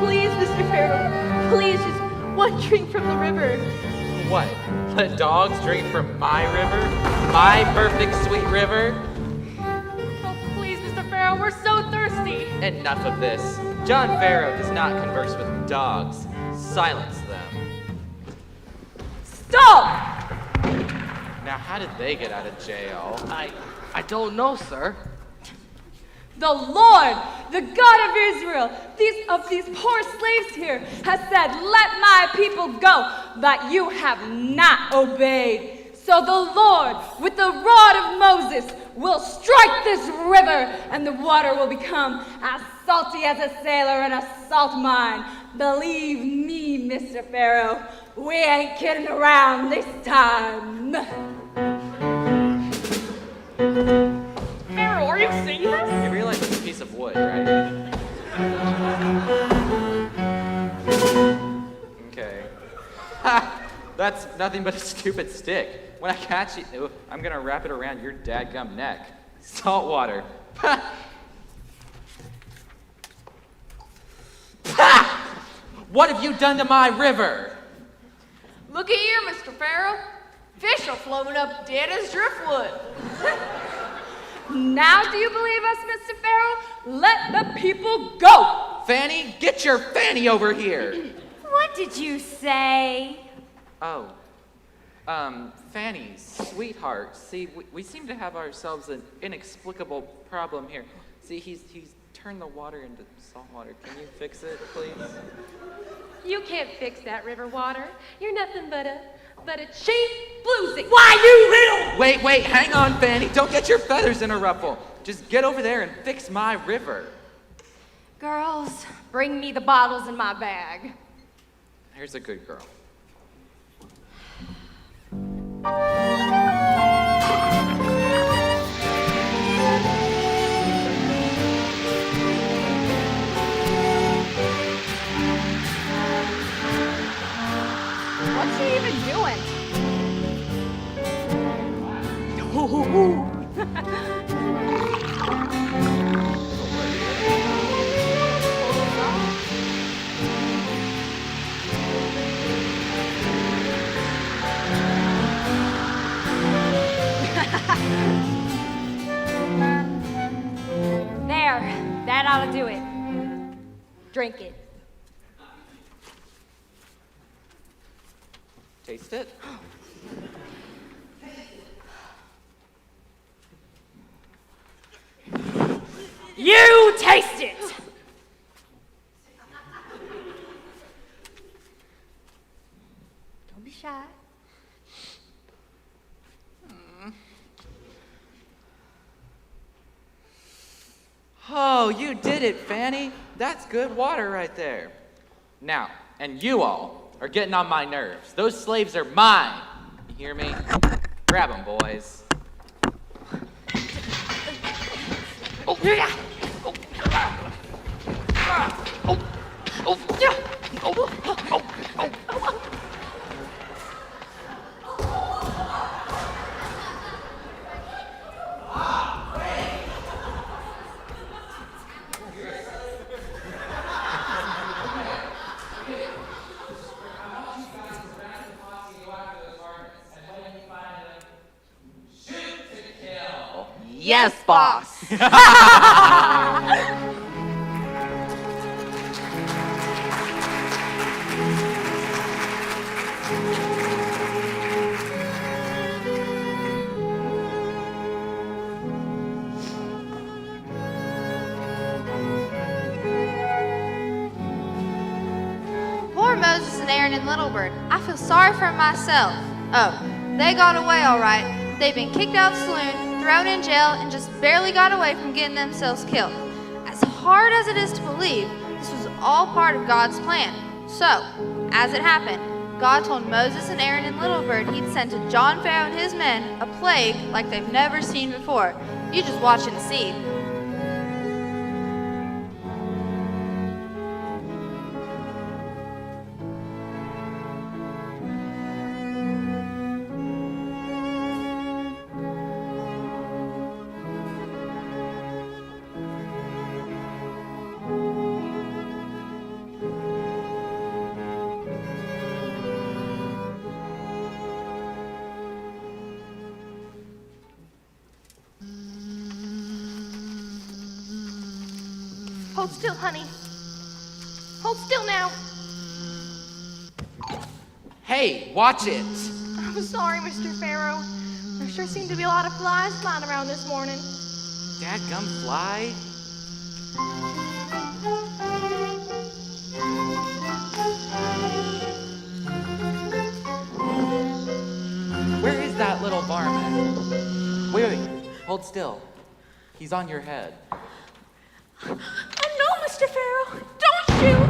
Please, Mr. Pharaoh, please, just one drink from the river. What? Let dogs drink from my river? My perfect sweet river? Oh, please, Mr. Pharaoh, we're so thirsty. Enough of this. John Pharaoh does not converse with dogs. Silence them. Stop! Now, how did they get out of jail? I don't know, sir. The Lord, the God of Israel, these poor slaves here, has said, let my people go, but you have not obeyed. So So the Lord, with the rod of Moses, will strike this river, and the water will become as salty as a sailor in a salt mine. Believe me, Mr. Pharaoh, we ain't kidding around this time. Pharaoh, are you seeing this? You realize it's a piece of wood, right? Okay. Ha! That's nothing but a stupid stick. When I catch you, I'm gonna wrap it around your dadgum neck. Salt water. Ha! Ha! What have you done to my river? Looky here, Mr. Pharaoh. Fish are floating up dead as driftwood. Now do you believe us, Mr. Pharaoh? Let the people go! Fanny, get your Fanny over here! What did you say? Oh. Fanny, sweetheart, see, we seem to have ourselves an inexplicable problem here. See, he's turned the water into salt water. Can you fix it, please? You can't fix that river water. You're nothing but a cheap bluesy. Why, you little... Wait, hang on, Fanny. Don't get your feathers in a ruffle. Just get over there and fix my river. Girls, bring me the bottles in my bag. Here's a good girl. What's she even doing? There, that ought to do it. Drink it. Taste it. You taste it! Don't be shy. Oh, you did it, Fanny. That's good water right there. Now, and you all are getting on my nerves. Those slaves are mine. You hear me? Grab them, boys. Yes, boss. Poor Moses and Aaron and Little Bird. I feel sorry for myself. Oh, they got away all right. They've been kicked out of the saloon, thrown in jail, and just barely got away from getting themselves killed. As hard as it is to believe, this was all part of God's plan. So, as it happened, God told Moses and Aaron and Little Bird he'd send to John Pharaoh and his men a plague like they've never seen before. You just watch and see. Hold still, honey. Hold still now. Hey, watch it. I'm sorry, Mr. Pharaoh. There sure seemed to be a lot of flies flying around this morning. Dadgum fly? Where is that little varmint? Wait, hold still. He's on your head. Oh no, Mr. Pharaoh, don't shoot!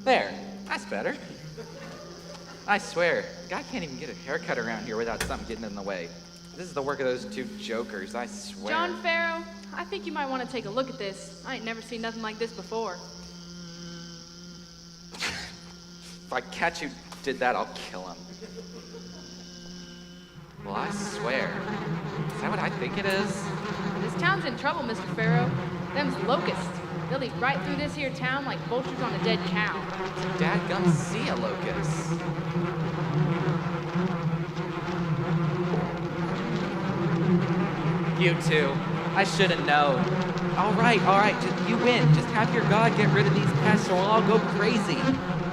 There, that's better. I swear, a guy can't even get a haircut around here without something getting in the way. This is the work of those two jokers, I swear. John Farrow, I think you might want to take a look at this. I ain't never seen nothing like this before. If I catch you did that, I'll kill him. Well, I swear. Is that what I think it is? This town's in trouble, Mr. Farrow. Them's locusts. They'll eat right through this here town like vultures on a dead cow. Dadgum see a locust. You two. I should have known. All right. You win. Just have your god get rid of these pests or we'll all go crazy.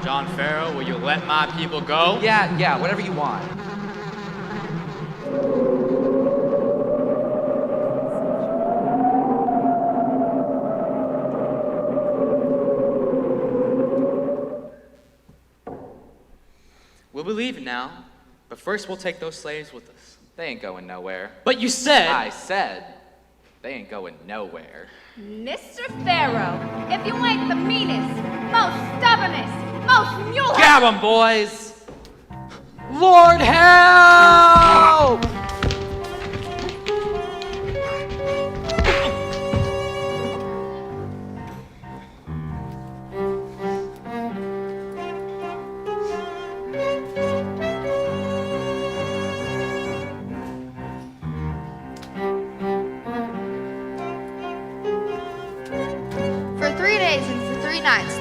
John Farrow, will you let my people go? Yeah, whatever you want. We'll be leaving now, but first we'll take those slaves with us. They ain't going nowhere. But you said... I said they ain't going nowhere. Mr. Pharaoh, if you ain't the meanest, most stubbornest, most mule... Grab 'em, boys! Lord help!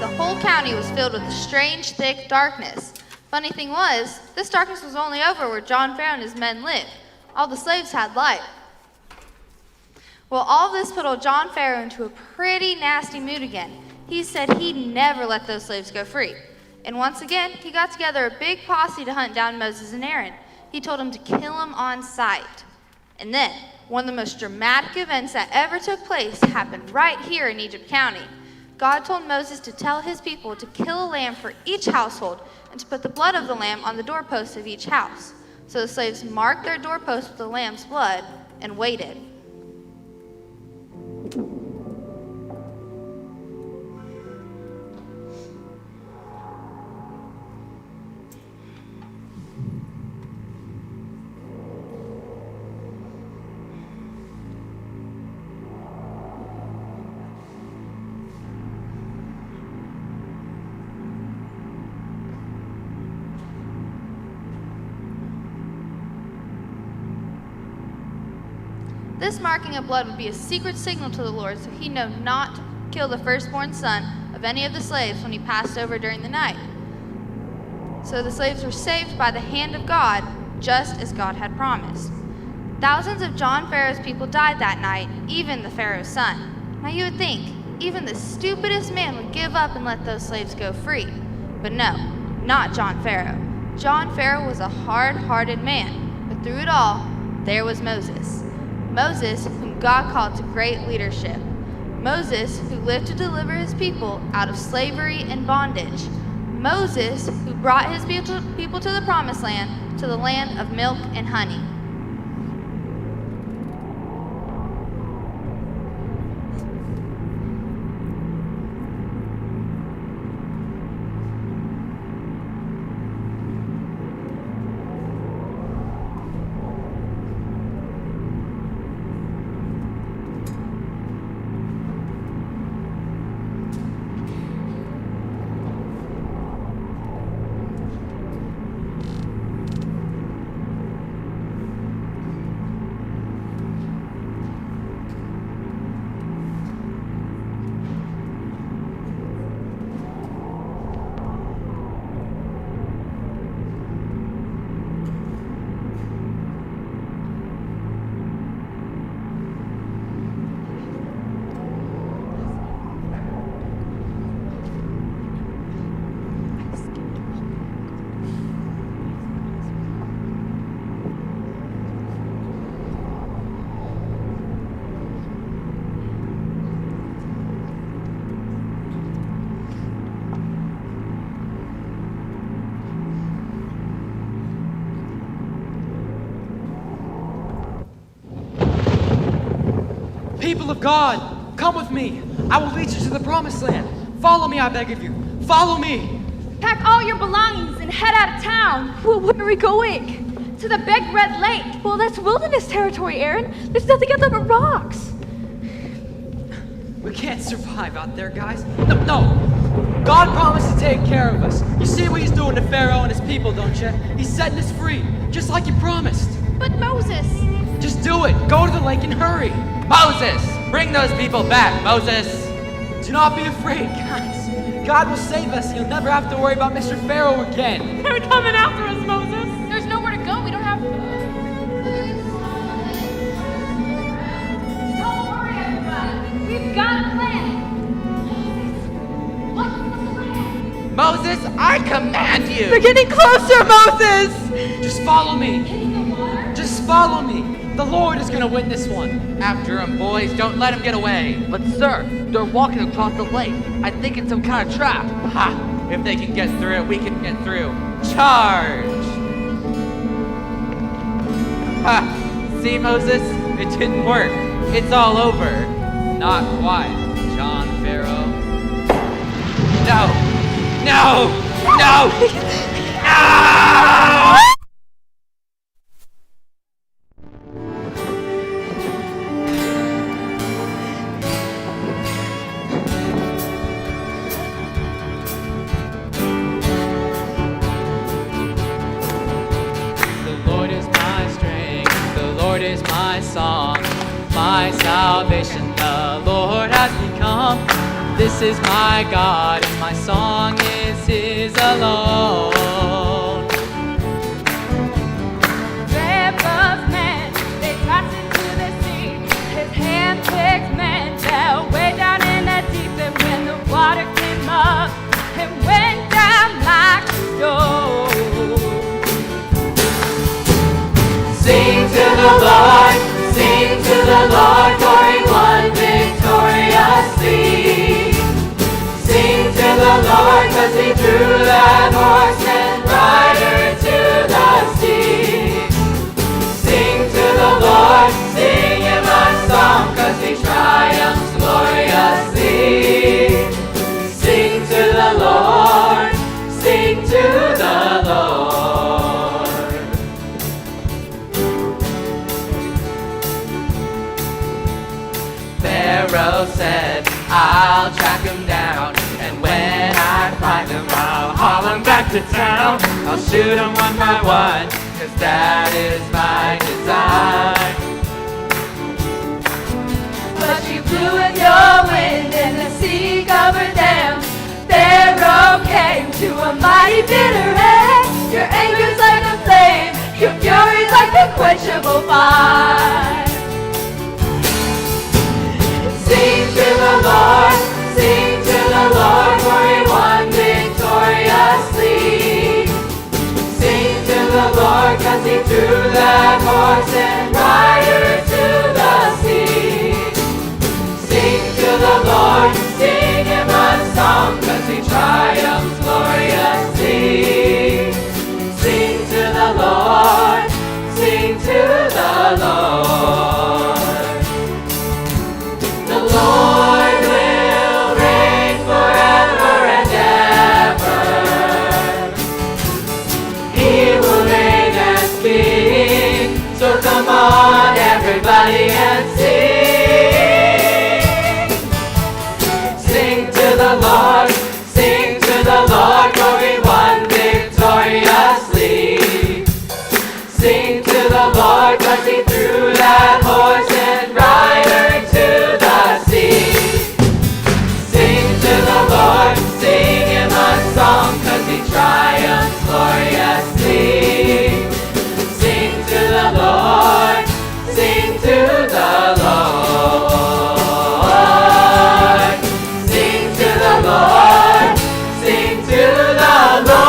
The whole county was filled with a strange, thick darkness. Funny thing was, this darkness was only over where John Farrow and his men lived. All the slaves had light. Well, all this put old John Farrow into a pretty nasty mood again. He said he'd never let those slaves go free. And once again, he got together a big posse to hunt down Moses and Aaron. He told them to kill them on sight. And then, one of the most dramatic events that ever took place happened right here in Egypt County. God told Moses to tell his people to kill a lamb for each household and to put the blood of the lamb on the doorposts of each house. So the slaves marked their doorposts with the lamb's blood and waited. This marking of blood would be a secret signal to the Lord, so he knew not to kill the firstborn son of any of the slaves when he passed over during the night. So the slaves were saved by the hand of God, just as God had promised. Thousands of John Pharaoh's people died that night, even the Pharaoh's son. Now you would think, even the stupidest man would give up and let those slaves go free. But no, not John Pharaoh. John Pharaoh was a hard-hearted man, but through it all, there was Moses. Moses, whom God called to great leadership. Moses, who lived to deliver his people out of slavery and bondage. Moses, who brought his people to the promised land, to the land of milk and honey. People of God, come with me. I will lead you to the promised land. Follow me, I beg of you. Follow me. Pack all your belongings and head out of town. Well, where are we going? To the Big Red Lake. Well, that's wilderness territory, Aaron. There's nothing out there but rocks. We can't survive out there, guys. No. God promised to take care of us. You see what he's doing to Pharaoh and his people, don't you? He's setting us free, just like he promised. But Moses. Just do it. Go to the lake and hurry. Moses, bring those people back, Moses. Do not be afraid, guys. God will save us. You'll never have to worry about Mr. Pharaoh again. They're coming after us, Moses. There's nowhere to go. We don't have. Don't worry, everybody. We've got a plan. What's the plan? Moses, I command you. They're getting closer, Moses. Just follow me. Just follow me. The Lord is going to win this one. After him, boys. Don't let him get away. But sir, they're walking across the lake. I think it's some kind of trap. Ha! If they can get through, we can get through. Charge! Ha! See, Moses? It didn't work. It's all over. Not quite, John Pharaoh. No! No! No! No! Song, my salvation, the Lord has become. This is my God, and my song is His alone. Rivers men, they tossed into the sea. His hand-picked men fell way down in the deep, and when the water came up, it went down like snow. Sing to the Lord. Sing to the Lord, for He won victoriously. Sing to the Lord, 'cause He drew that horse and rider to the sea. Sing to the Lord, sing Him a song, 'cause He triumphs gloriously. Sing to the Lord, sing to the Lord. Pharaoh said, I'll track him down, and when I find him, I'll haul him back to town. I'll shoot him one by one, 'cause that is my design. But you blew in your wind, and the sea covered them. Pharaoh came to a mighty bitter end. Your anger's like a flame, your fury's like the quenchable fire. Sing to the Lord, sing to the Lord, for He won victoriously. Sing to the Lord, 'cause He drew that horse and rider to the sea. Sing to the Lord, sing Him a song, 'cause He triumphs gloriously. Sing to the Lord, sing to the Lord. The Lord will reign forever and ever. He will reign as King. So come on, everybody, and sing. Sing to the Lord, sing to the Lord, for He won victoriously. Sing to the Lord, 'cause He threw that horse and rider to the sea. Sing to the Lord, sing Him a song, 'cause He triumphs gloriously. Sing to the Lord, sing to the Lord. Sing to the Lord, sing to the Lord.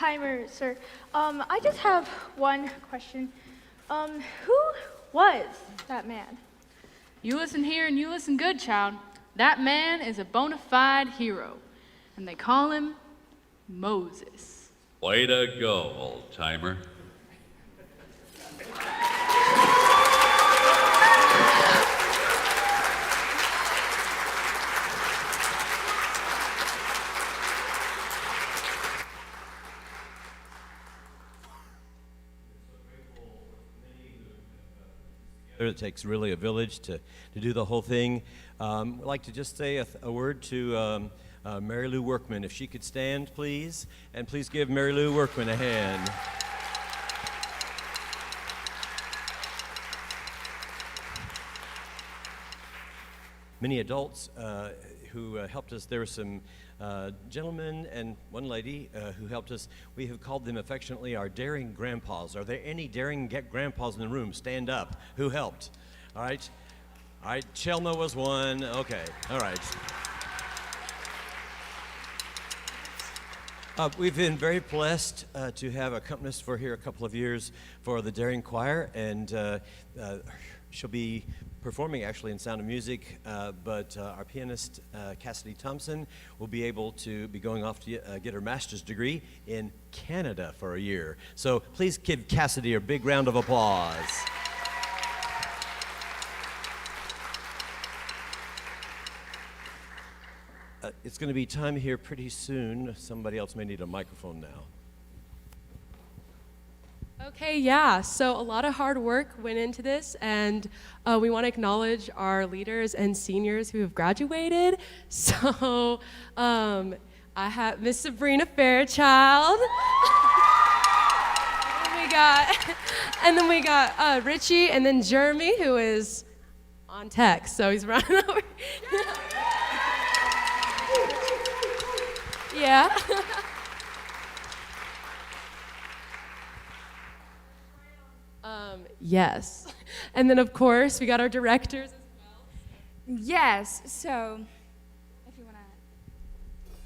Timer, sir. I just have one question. Who was that man? You listen here and you listen good, child. That man is a bona fide hero, and they call him Moses. Way to go, old timer. It takes really a village to do the whole thing. I'd like to just say a word to Mary Lou Workman. If she could stand, please. And please give Mary Lou Workman a hand. Many adults who helped us. There were some gentlemen and one lady who helped us. We have called them affectionately our daring grandpas. Are there any daring grandpas in the room? Stand up. Who helped? All right. All right. Chelma was one. Okay. All right. We've been very blessed to have accompanists for here a couple of years for the Daring Choir, and she'll be performing actually in Sound of Music, but our pianist Cassidy Thompson will be able to be going off to get her master's degree in Canada for a year. So please give Cassidy a big round of applause. It's going to be time here pretty soon. Somebody else may need a microphone now. Okay, yeah, so a lot of hard work went into this, and we want to acknowledge our leaders and seniors who have graduated. So I have Miss Sabrina Fairchild. and then we got Richie, and then Jeremy, who is on tech, so he's running over. Yeah. Yes. And then, of course, we got our directors as well. Yes, so if you want to,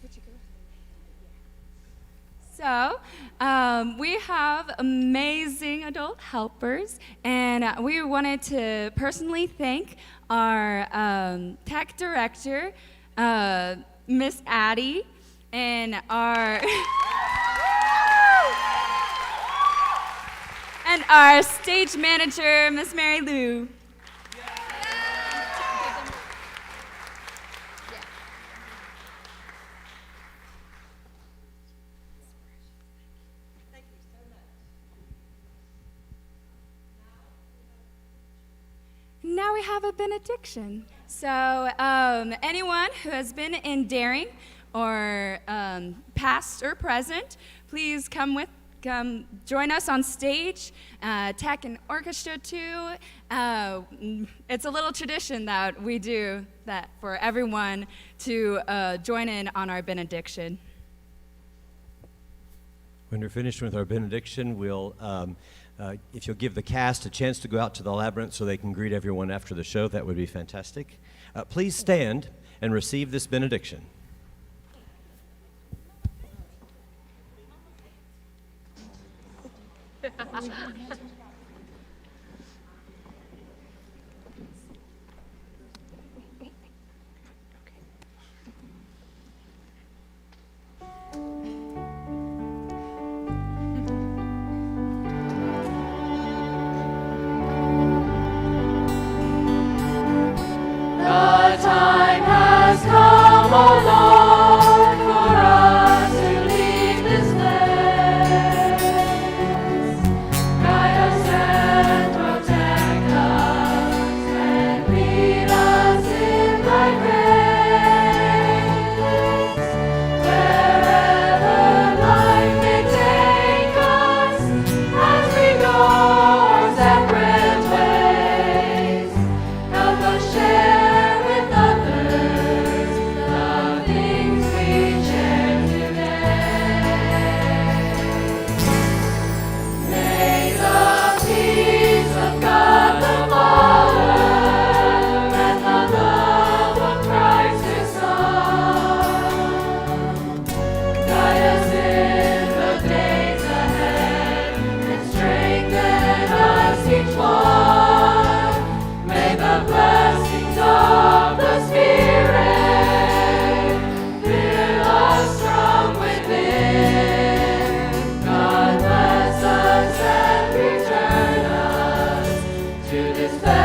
would you go? So, we have amazing adult helpers, and we wanted to personally thank our tech director, Miss Addie, and our and our stage manager, Miss Mary Lou. Now we have a benediction. So anyone who has been in Daring or past or present, please come join us on stage, tech and orchestra too. It's a little tradition that we do that for everyone to join in on our benediction. When we're finished with our benediction, we'll, if you'll give the cast a chance to go out to the labyrinth so they can greet everyone after the show, that would be fantastic. Please stand and receive this benediction. The time has come, O Lord, for us to leave this place. Guide his face.